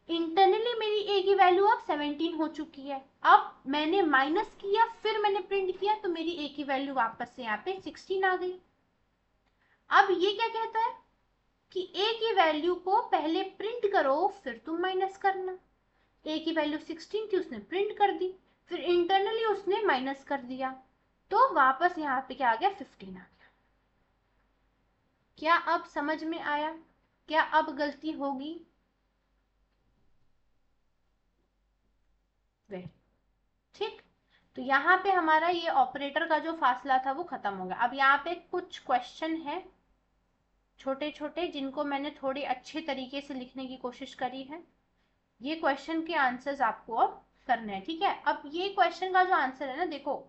इंटरनली मेरी ए की वैल्यू अब 17 हो चुकी है, अब मैंने माइनस किया फिर मैंने प्रिंट किया, तो मेरी ए की वैल्यू वापस से यहाँ पे 16 आ गई। अब ये क्या कहता है कि ए की वैल्यू को पहले प्रिंट करो फिर तुम माइनस करना। ए की वैल्यू 16 थी, उसने प्रिंट कर दी, फिर इंटरनली उसने माइनस कर दिया, तो वापस यहाँ पे क्या आ गया, 15 आ गया। क्या अब समझ में आया? क्या अब गलती होगी? वे ठीक। तो यहाँ पे हमारा ये ऑपरेटर का जो फासला था वो खत्म हो गया। अब यहाँ पे कुछ क्वेश्चन है छोटे छोटे, जिनको मैंने थोड़ी अच्छे तरीके से लिखने की कोशिश करी है। ये क्वेश्चन के आंसर्स आपको अब करने हैं, ठीक है। अब ये क्वेश्चन का जो आंसर है ना, देखो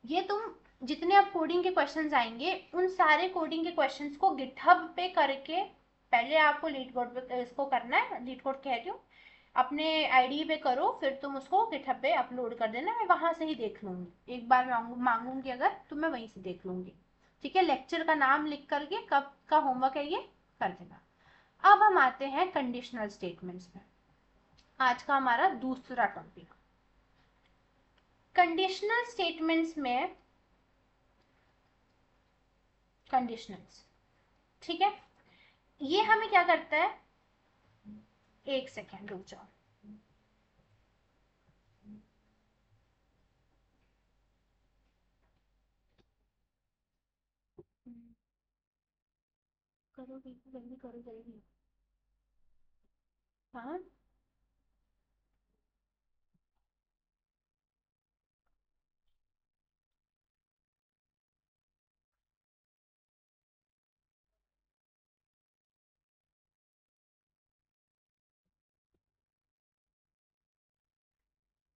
ये तुम जितने अब कोडिंग के क्वेश्चंस आएंगे, उन सारे कोडिंग के क्वेश्चंस को गिटहब पे करके, पहले आपको लीड कोड पे इसको करना है, लीड कोड कह रही हूँ, अपने आईडी पे करो, फिर तुम उसको गिटहब पे अपलोड कर देना, मैं वहां से ही देख लूंगी। एक बार मांगूंगी अगर, तो मैं वहीं से देख लूंगी, ठीक है। लेक्चर का नाम लिख करके कब का होमवर्क है ये कर देना। अब हम आते हैं कंडीशनल स्टेटमेंट्स में, आज का हमारा दूसरा टॉपिक। कंडीशनल स्टेटमेंट्स में कंडीशनल्स, ठीक है, ये हमें क्या करता है, एक सेकेंड रुक जाओ। करो जल्दी करो जल्दी। हाँ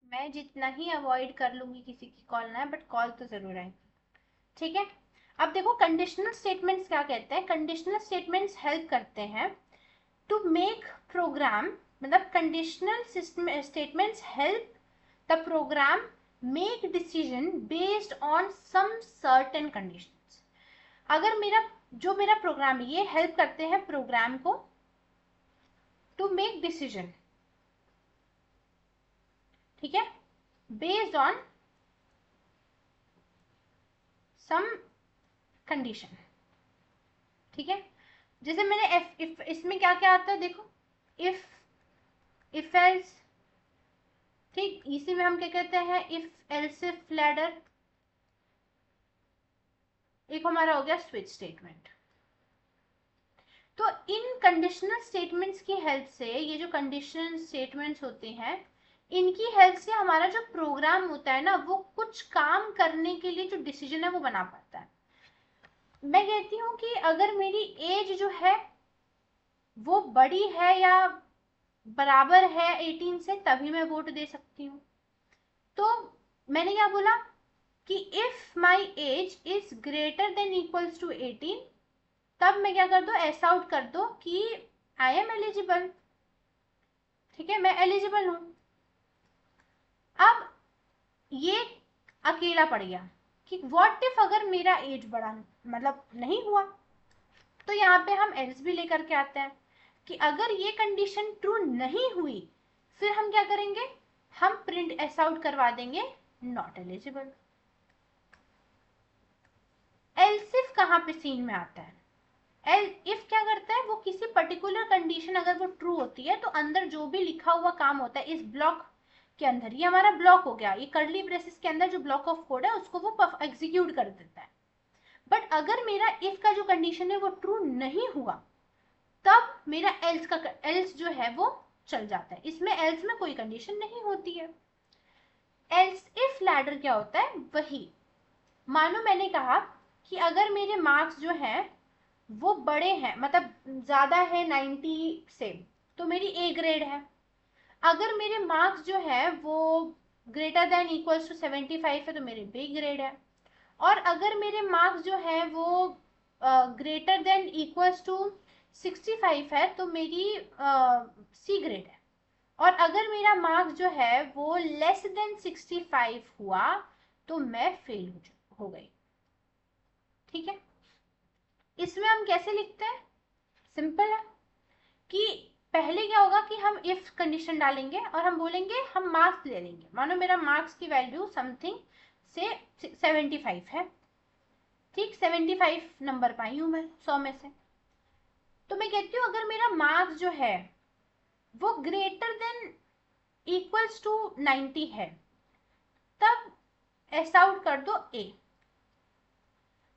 मैं जितना ही अवॉइड कर लूंगी किसी की कॉल ना है, बट कॉल तो जरूर आए, ठीक है। अब देखो कंडीशनल स्टेटमेंट्स क्या कहते हैं, कंडीशनल स्टेटमेंट्स हेल्प करते हैं टू मेक प्रोग्राम, मतलब conditional statements help the program make decision based on some certain conditions. अगर मेरा प्रोग्राम है, ये हेल्प करते हैं प्रोग्राम को टू मेक डिसीजन, ठीक है, बेस्ड ऑन सम कंडीशन, ठीक है। जैसे मैंने इफ इसमें क्या क्या आता है देखो, इफ एल्स, ठीक, इसी में हम क्या कहते हैं, इफ एल्सिफ लैडर। एक हमारा हो गया स्विच स्टेटमेंट। तो इन कंडीशनल स्टेटमेंट्स की हेल्प से, ये जो कंडीशनल स्टेटमेंट्स होते हैं, इनकी हेल्प से हमारा जो प्रोग्राम होता है ना, वो कुछ काम करने के लिए जो डिसीजन है वो बना पाता है। मैं कहती हूँ कि अगर मेरी एज जो है वो बड़ी है या बराबर है 18 से, तभी मैं वोट दे सकती हूँ। तो मैंने क्या बोला कि if my age is greater than equals to 18, तब मैं क्या कर दो, ऐसा आउट कर दो कि आई एम एलिजिबल, ठीक है, मैं एलिजिबल हूं। अब ये अकेला पड़ गया कि व्हाट इफ अगर मेरा एज बड़ा मतलब नहीं हुआ, तो यहाँ पे हम एल्स भी लेकर के आते हैं कि अगर ये कंडीशन ट्रू नहीं हुई, फिर हम क्या करेंगे, हम प्रिंट ऐसा आउट करवा देंगे नॉट एलिजिबल। एल्सिफ कहाँ पे सीन में आता है, इफ क्या करता है, वो किसी पर्टिकुलर कंडीशन अगर वो ट्रू होती है, तो अंदर जो भी लिखा हुआ काम होता है इस ब्लॉक के अंदर, ये हमारा ब्लॉक हो गया, ये कर्ली ब्रेसेस के अंदर जो ब्लॉक ऑफ कोड है उसको वो एग्जीक्यूट कर देता है। बट अगर मेरा इफ का जो कंडीशन है वो ट्रू नहीं हुआ, तब मेरा एल्स जो है वो चल जाता है। इसमें एल्स में कोई कंडीशन नहीं होती है। एल्स इफ लैडर क्या होता है, वही मानो मैंने कहा कि अगर मेरे मार्क्स जो हैं वो बड़े हैं, मतलब ज्यादा है 90 से, तो मेरी ए ग्रेड है। अगर मेरे मार्क्स जो है वो ग्रेटर देन इक्वल्स टू 75 है तो मेरी बी ग्रेड है। और अगर मेरे मार्क्स जो है वो ग्रेटर देन इक्वल्स टू 65 है तो मेरी सी ग्रेड है। और अगर मेरा मार्क्स जो है वो लेस देन 65 हुआ तो मैं फेल हो गई। ठीक है, इसमें हम कैसे लिखते हैं, सिंपल है कि पहले क्या होगा कि हम इफ कंडीशन डालेंगे और हम बोलेंगे हम मार्क्स ले लेंगे। मानो मेरा मार्क्स की वैल्यू समथिंग से 75 है, ठीक, 75 नंबर पाई हूं मैं 100 में से। तो मैं कहती हूँ अगर मेरा मार्क्स जो है वो ग्रेटर देन इक्वल्स टू 90 है, तब एस आउट कर दो ए।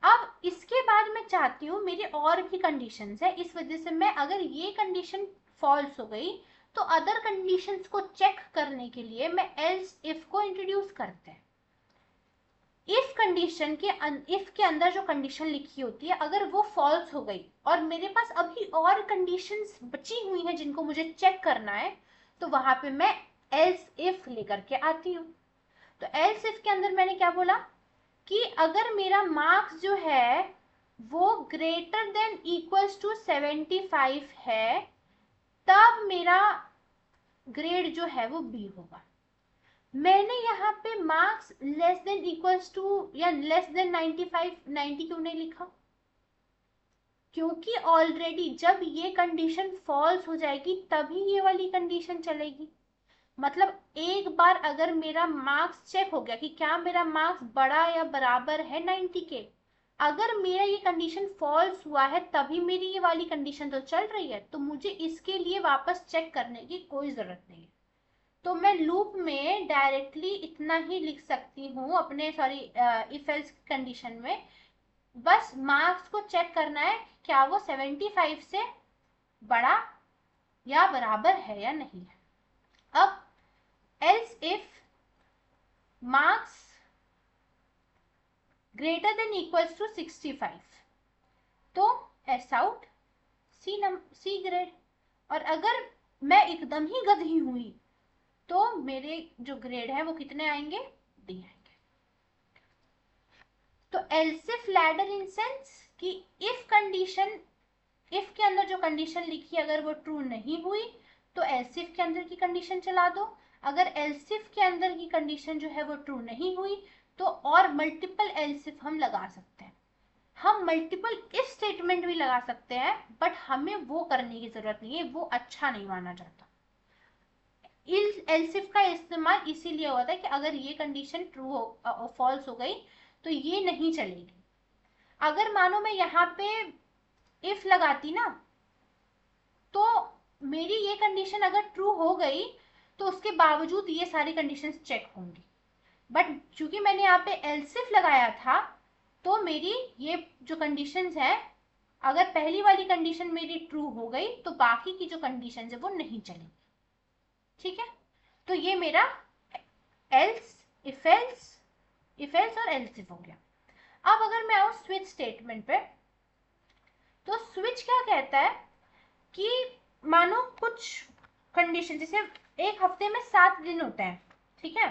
अब इसके बाद मैं चाहती हूँ मेरी और भी कंडीशंस है, इस वजह से मैं अगर ये कंडीशन फॉल्स हो गई तो अदर कंडीशंस को चेक करने के लिए मैं एल्स इफ को इंट्रोड्यूस करते हैं। इफ कंडीशन के इफ के अंदर जो कंडीशन लिखी होती है अगर वो फॉल्स हो गई और मेरे पास अभी और कंडीशंस बची हुई हैं जिनको मुझे चेक करना है, तो वहां पे मैं एल्स इफ लेकर के आती हूँ। तो एल्स इफ के अंदर मैंने क्या बोला कि अगर मेरा मार्क्स जो है वो ग्रेटर देन इक्वल्स टू 75 है, तब मेरा ग्रेड जो है वो बी होगा। मैंने यहाँ पे marks less than equals to या लेस देन 95 90 क्यों नहीं लिखा, क्योंकि ऑलरेडी जब ये कंडीशन फॉल्स हो जाएगी तभी ये वाली कंडीशन चलेगी। मतलब एक बार अगर मेरा मार्क्स चेक हो गया कि क्या मेरा मार्क्स बड़ा या बराबर है 90 के, अगर मेरा ये कंडीशन फॉल्स हुआ है तभी मेरी ये वाली कंडीशन तो चल रही है, तो मुझे इसके लिए वापस चेक करने की कोई जरूरत नहीं है। तो मैं लूप में डायरेक्टली इतना ही लिख सकती हूँ अपने इफ एल्स कंडीशन में, बस मार्क्स को चेक करना है क्या वो 75 से बड़ा या बराबर है या नहीं है। अब else if marks greater than equals to 65 तो एस आउट सी ग्रेड। और अगर मैं एकदम ही गधी हुई तो मेरे जो ग्रेड है वो कितने आएंगे, डी आएंगे। तो एल्सिफ लैडर इन सेंस कि इफ कंडीशन, इफ के अंदर जो कंडीशन लिखी अगर वो ट्रू नहीं हुई तो एल्सिफ के अंदर की कंडीशन चला दो। अगर एल्सिफ के अंदर की कंडीशन जो है वो ट्रू नहीं हुई तो और मल्टीपल एल्सिफ हम लगा सकते हैं। हम मल्टीपल इफ स्टेटमेंट भी लगा सकते हैं, बट हमें वो करने की जरूरत नहीं है, वो अच्छा नहीं माना जाता। एल्सिफ का इस्तेमाल इसीलिए होता है कि अगर ये कंडीशन ट्रू हो फॉल्स हो गई तो ये नहीं चलेगी। अगर मानो मैं यहाँ पे इफ लगाती ना तो मेरी ये कंडीशन अगर ट्रू हो गई तो उसके बावजूद ये सारी कंडीशंस चेक होंगी। बट चूंकि मैंने यहाँ पे एल्सिफ लगाया था तो मेरी ये जो कंडीशंस है, अगर पहली वाली कंडीशन मेरी ट्रू हो गई तो बाकी की जो कंडीशन है वो नहीं चलेंगी। ठीक है, तो ये मेरा एल्स इफ एल्स और एल्सिफ हो गया। अब अगर मैं आऊं स्विच स्टेटमेंट पे, तो स्विच क्या कहता है कि मानो कुछ कंडीशन, जैसे एक हफ्ते में 7 दिन होते हैं, ठीक है,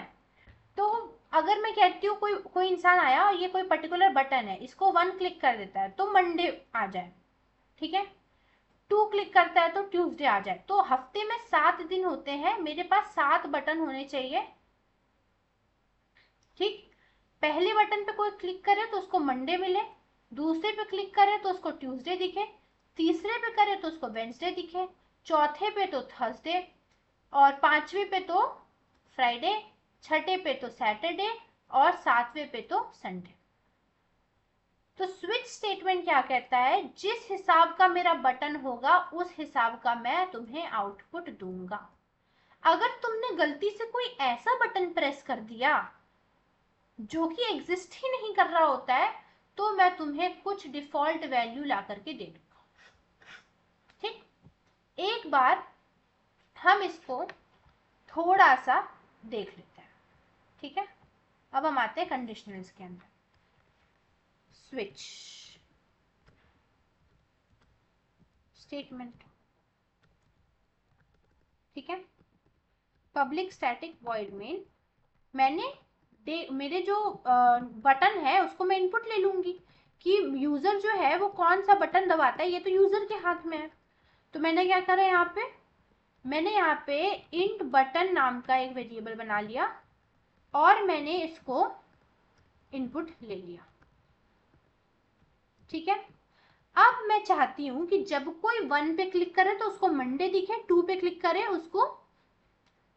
तो अगर मैं कहती हूँ कोई इंसान आया और ये कोई पर्टिकुलर बटन है, इसको 1 क्लिक कर देता है तो मंडे आ जाए, ठीक है, 2 क्लिक करता है तो ट्यूसडे आ जाए। तो हफ्ते में 7 दिन होते हैं, मेरे पास 7 बटन होने चाहिए। ठीक, पहले बटन पे कोई क्लिक करे तो उसको मंडे मिले, दूसरे पे क्लिक करे तो उसको ट्यूसडे दिखे, तीसरे पे करे तो उसको वेंसडे दिखे, चौथे पे तो थर्सडे, और पांचवे पे तो फ्राइडे, छठे पे तो सैटरडे, और सातवें पे तो संडे। तो स्विच स्टेटमेंट क्या कहता है, जिस हिसाब का मेरा बटन होगा उस हिसाब का मैं तुम्हें आउटपुट दूंगा। अगर तुमने गलती से कोई ऐसा बटन प्रेस कर दिया जो कि एग्जिस्ट ही नहीं कर रहा होता है, तो मैं तुम्हें कुछ डिफॉल्ट वैल्यू ला करके दे दूंगा। ठीक, एक बार हम इसको थोड़ा सा देख लेते हैं। ठीक है, अब हम आते हैं कंडीशनल्स के अंदर। स्विच स्टेटमेंट, ठीक है, पब्लिक स्टैटिक वॉइड मेन, मैंने मेरे जो बटन है उसको मैं इनपुट ले लूंगी कि यूजर जो है वो कौन सा बटन दबाता है, ये तो यूजर के हाथ में है। तो मैंने क्या करा यहाँ पे, मैंने यहाँ पे इंट बटन नाम का एक वेरिएबल बना लिया और मैंने इसको इनपुट ले लिया। ठीक है, अब मैं चाहती हूं कि जब कोई 1 पे क्लिक करे तो उसको मंडे दिखे, 2 पे क्लिक करे उसको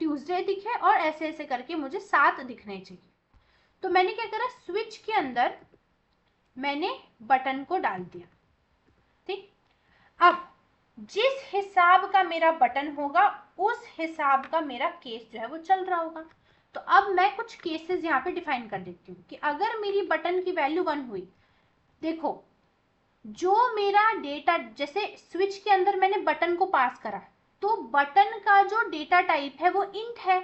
ट्यूसडे दिखे, और ऐसे ऐसे करके मुझे 7 दिखने चाहिए। तो मैंने क्या करा, स्विच के अंदर मैंने बटन को डाल दिया। ठीक, अब जिस हिसाब का मेरा बटन होगा उस हिसाब का मेरा केस जो है वो चल रहा होगा। तो अब मैं कुछ केसेस यहाँ पे डिफाइन कर देती हूँ कि अगर मेरी बटन की वैल्यू 1 हुई, देखो जो मेरा डेटा, जैसे स्विच के अंदर मैंने बटन को पास करा, तो बटन का जो डेटा टाइप है वो इंट है,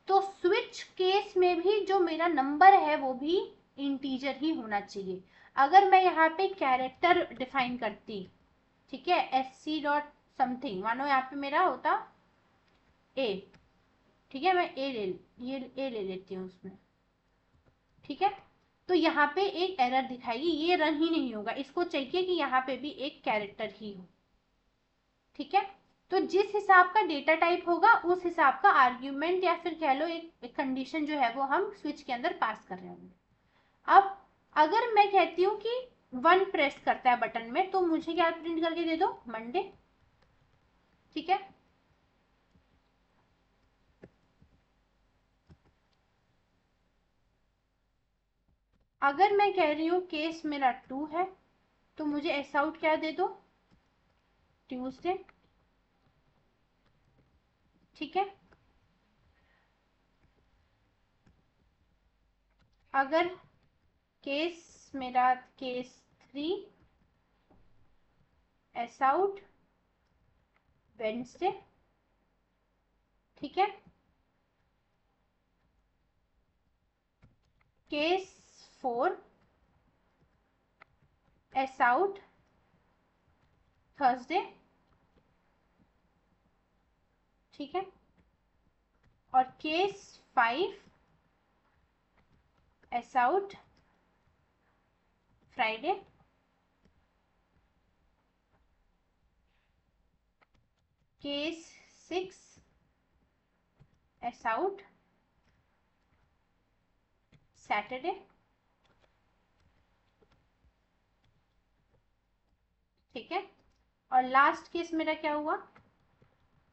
तो स्विच केस में भी जो मेरा नंबर है वो भी इंटीजर ही होना चाहिए। अगर मैं यहाँ पे कैरेक्टर डिफाइन करती, ठीक है, sc डॉट समथिंग, मानो यहाँ पे मेरा होता a, ठीक है, मैं ए ले लेती हूँ उसमें। ठीक है, तो यहाँ पे एक एरर दिखाएगी, ये रन ही नहीं होगा, इसको चाहिए कि यहाँ पे भी एक कैरेक्टर ही हो। ठीक है, तो जिस हिसाब का डेटा टाइप होगा उस हिसाब का आर्ग्यूमेंट या फिर कह लो एक कंडीशन जो है वो हम स्विच के अंदर पास कर रहे होंगे। अब अगर मैं कहती हूँ कि 1 प्रेस करता है बटन में, तो मुझे क्या प्रिंट करके दे दो, मंडे। ठीक है, अगर मैं कह रही हूँ केस मेरा 2 है, तो मुझे एस आउट क्या दे दो, ट्यूसडे। ठीक है, अगर केस मेरा केस 3, एस आउट वेडनेसडे। ठीक है, केस 4, एस आउट थर्सडे। ठीक है, और case 5, S out Friday. Case 6, S out Saturday. ठीक है, और लास्ट केस मेरा क्या हुआ,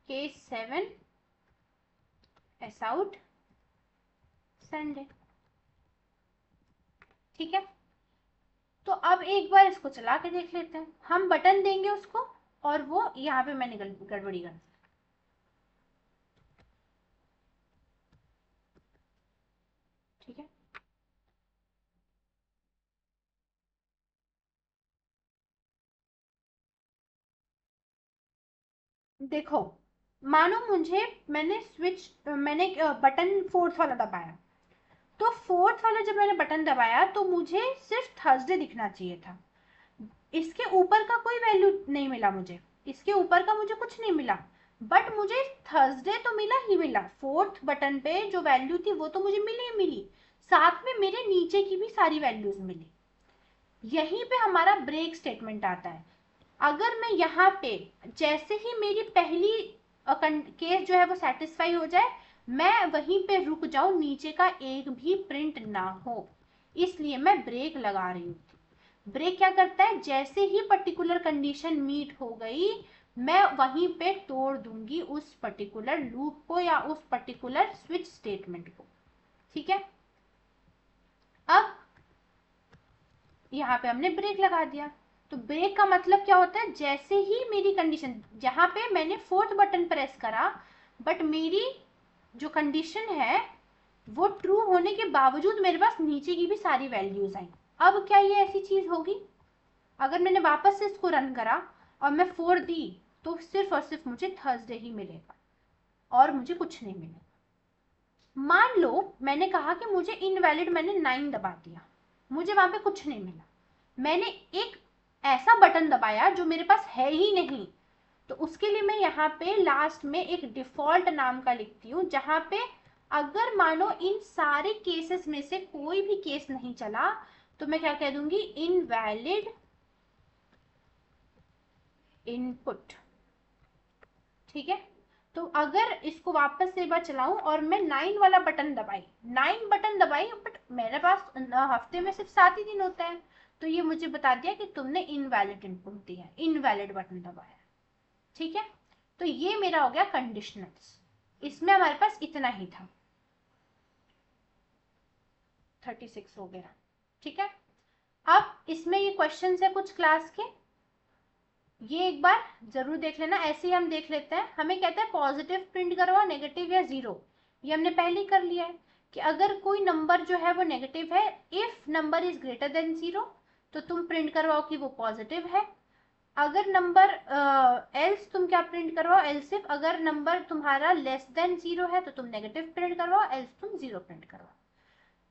केस 7, एस आउट संडे। ठीक है, तो अब एक बार इसको चला के देख लेते हैं, हम बटन देंगे उसको और वो यहाँ पे मैंने गड़बड़ी कर दी। ठीक है, देखो मानो मुझे मैंने बटन 4th वाला दबाया, तो 4th वाला जब मैंने बटन दबाया तो मुझे सिर्फ थर्सडे दिखना चाहिए था, इसके ऊपर का कोई वैल्यू नहीं मिला मुझे, इसके ऊपर का मुझे कुछ नहीं मिला, बट मुझे थर्सडे तो मिला ही मिला, 4th बटन पे जो वैल्यू थी वो तो मुझे मिली ही मिली, साथ में मेरे नीचे की भी सारी वैल्यूज मिली। यहीं पे हमारा ब्रेक स्टेटमेंट आता है। अगर मैं यहाँ पे जैसे ही मेरी पहली केस जो है वो सेटिस्फाई हो जाए, मैं वहीं पे रुक जाऊं, नीचे का एक भी प्रिंट ना हो, इसलिए मैं ब्रेक लगा रही हूँ। ब्रेक क्या करता है, जैसे ही पर्टिकुलर कंडीशन मीट हो गई, मैं वहीं पे तोड़ दूंगी उस पर्टिकुलर लूप को या उस पर्टिकुलर स्विच स्टेटमेंट को। ठीक है, अब यहाँ पे हमने ब्रेक लगा दिया, तो ब्रेक का मतलब क्या होता है, जैसे ही मेरी कंडीशन, जहां पे मैंने 4th बटन प्रेस करा, बट मेरी जो कंडीशन है वो ट्रू होने के बावजूद मेरे पास नीचे की भी सारी वैल्यूज आई। अब क्या ये ऐसी चीज होगी? अगर मैंने वापस से इसको रन करा और मैं 4 दी तो सिर्फ और सिर्फ मुझे थर्सडे ही मिलेगा और मुझे कुछ नहीं मिलेगा। मान लो मैंने कहा कि मुझे इनवैलिड, मैंने 9 दबा दिया, मुझे वहां पे कुछ नहीं मिला, मैंने एक ऐसा बटन दबाया जो मेरे पास है ही नहीं, तो उसके लिए मैं यहाँ पे लास्ट में एक डिफॉल्ट नाम का लिखती हूँ, जहां पे अगर मानो इन सारे केसेस में से कोई भी केस नहीं चला तो मैं क्या कह दूंगी, इनवैलिड इनपुट। ठीक है, तो अगर इसको वापस से एक बार चलाऊं और मैं 9 वाला बटन दबाई, 9 बटन दबाई, बट मेरे पास हफ्ते में सिर्फ 7 ही दिन होता है, तो ये मुझे बता दिया कि तुमने इनवैलिड इनपुट दिया, इनवैलिड बटन दबाया। ठीक है, तो ये मेरा हो गया कंडीशनल्स। इसमें हमारे पास इतना ही था, 36 हो गया। ठीक है, अब इसमें ये क्वेश्चन है कुछ क्लास के, ये एक बार जरूर देख लेना। ऐसे ही हम देख लेते हैं, हमें कहता है पॉजिटिव प्रिंट करवाओ, नेगेटिव या जीरो। ये हमने पहले ही कर लिया है कि अगर कोई नंबर जो है वो नेगेटिव है, if number is greater than zero तो तुम प्रिंट करवाओ कि वो पॉजिटिव है। अगर नंबर एल्स तुम क्या प्रिंट करवाओ, एल्स इफ अगर नंबर तुम्हारा लेस देन जीरो है तो तुम नेगेटिव प्रिंट करवाओ, एल्स तुम जीरो प्रिंट करवाओ।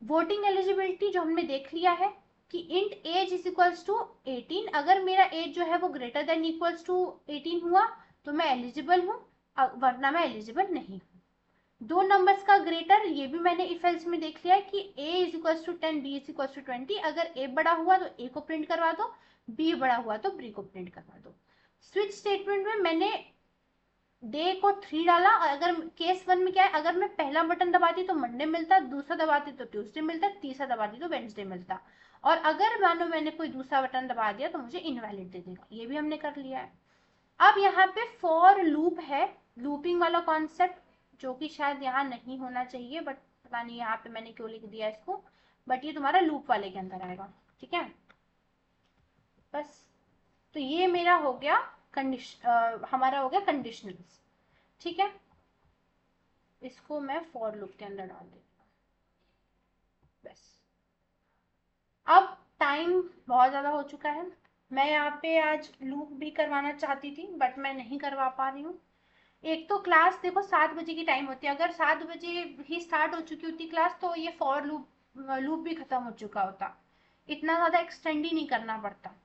वोटिंग एलिजिबिलिटी जो हमने देख लिया है कि int age is equals to 18, अगर मेरा एज जो है वो ग्रेटर देन इक्वल्स टू 18 हुआ तो मैं एलिजिबल हूँ, वरना मैं एलिजिबल नहीं हूँ। दो नंबर्स का ग्रेटर, ये भी मैंने इफ एल्स में देख लिया है कि a is equals to 10, b is equals to 20, अगर a बड़ा हुआ तो a को प्रिंट करवा दो, b बड़ा हुआ तो b को प्रिंट करवा दो। स्विच स्टेटमेंट में मैंने डे को 3 डाला, और अगर केस 1 में क्या है, अगर मैं पहला बटन दबाती तो मंडे मिलता, दूसरा दबाती तो ट्यूसडे मिलता, तीसरा दबाती तो वेडनेसडे मिलता, और अगर मानो मैंने कोई दूसरा बटन दबा दिया तो मुझे इनवैलिड दे देगा। ये भी हमने कर लिया है। अब यहाँ पे फॉर लूप है, लूपिंग वाला कॉन्सेप्ट, जो कि शायद यहाँ नहीं होना चाहिए, बट पता नहीं यहाँ पे मैंने क्यों लिख दिया इसको, बट ये तुम्हारा लूप वाले के अंदर आएगा। ठीक है, बस, तो ये मेरा हो गया हमारा हो गया कंडीशनल्स। ठीक है, इसको मैं फॉर लूप के अंदर डाल देती हूँ। बस, अब टाइम बहुत ज़्यादा हो चुका है, मैं यहाँ पे आज लूप भी करवाना चाहती थी बट मैं नहीं करवा पा रही हूँ। एक तो क्लास देखो 7 बजे की टाइम होती है, अगर 7 बजे ही स्टार्ट हो चुकी होती क्लास तो ये फॉर लूप लूप भी खत्म हो चुका होता, इतना ज़्यादा एक्सटेंड ही नहीं करना पड़ता।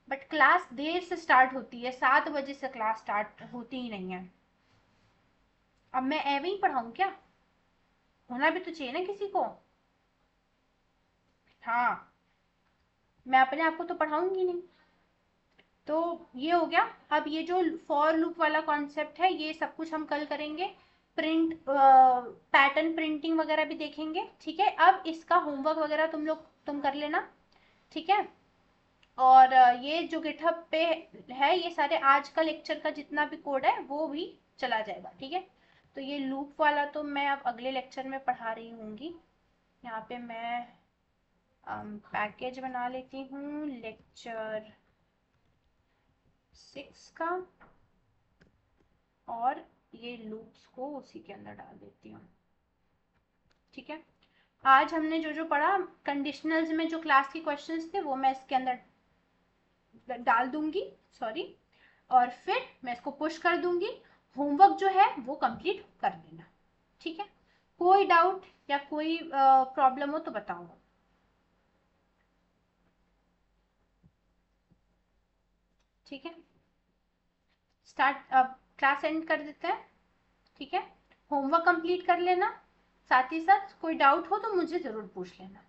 बट क्लास देर से स्टार्ट होती है, 7 बजे से क्लास स्टार्ट होती ही नहीं है। अब मैं एवं ही पढ़ाऊँ क्या? होना भी तो चाहिए ना किसी को। हाँ, मैं अपने आप को तो पढ़ाऊंगी नहीं। तो ये हो गया। अब ये जो फॉर लूप वाला कॉन्सेप्ट है ये सब कुछ हम कल करेंगे, प्रिंट पैटर्न प्रिंटिंग वगैरह भी देखेंगे। ठीक है, अब इसका होमवर्क वगैरह तुम कर लेना। ठीक है, और ये जो गिटहब पे है ये सारे आज का लेक्चर का जितना भी कोड है वो भी चला जाएगा। ठीक है, तो ये लूप वाला तो मैं अब अगले लेक्चर में पढ़ा रही हूँगी। यहाँ पे मैं पैकेज बना लेती हूँ लेक्चर 6 का, और ये लूप्स को उसी के अंदर डाल देती हूँ। ठीक है, आज हमने जो जो पढ़ा, कंडीशनल्स में जो क्लास के क्वेश्चंस थे वो मैं इसके अंदर डाल दूंगी, सॉरी, और फिर मैं इसको पुश कर दूंगी। होमवर्क जो है वो कंप्लीट कर लेना। ठीक है, कोई डाउट या कोई प्रॉब्लम हो तो बताओ। ठीक है, स्टार्ट, अब क्लास एंड कर देते हैं। ठीक है, होमवर्क कंप्लीट कर लेना, साथ ही साथ कोई डाउट हो तो मुझे ज़रूर पूछ लेना।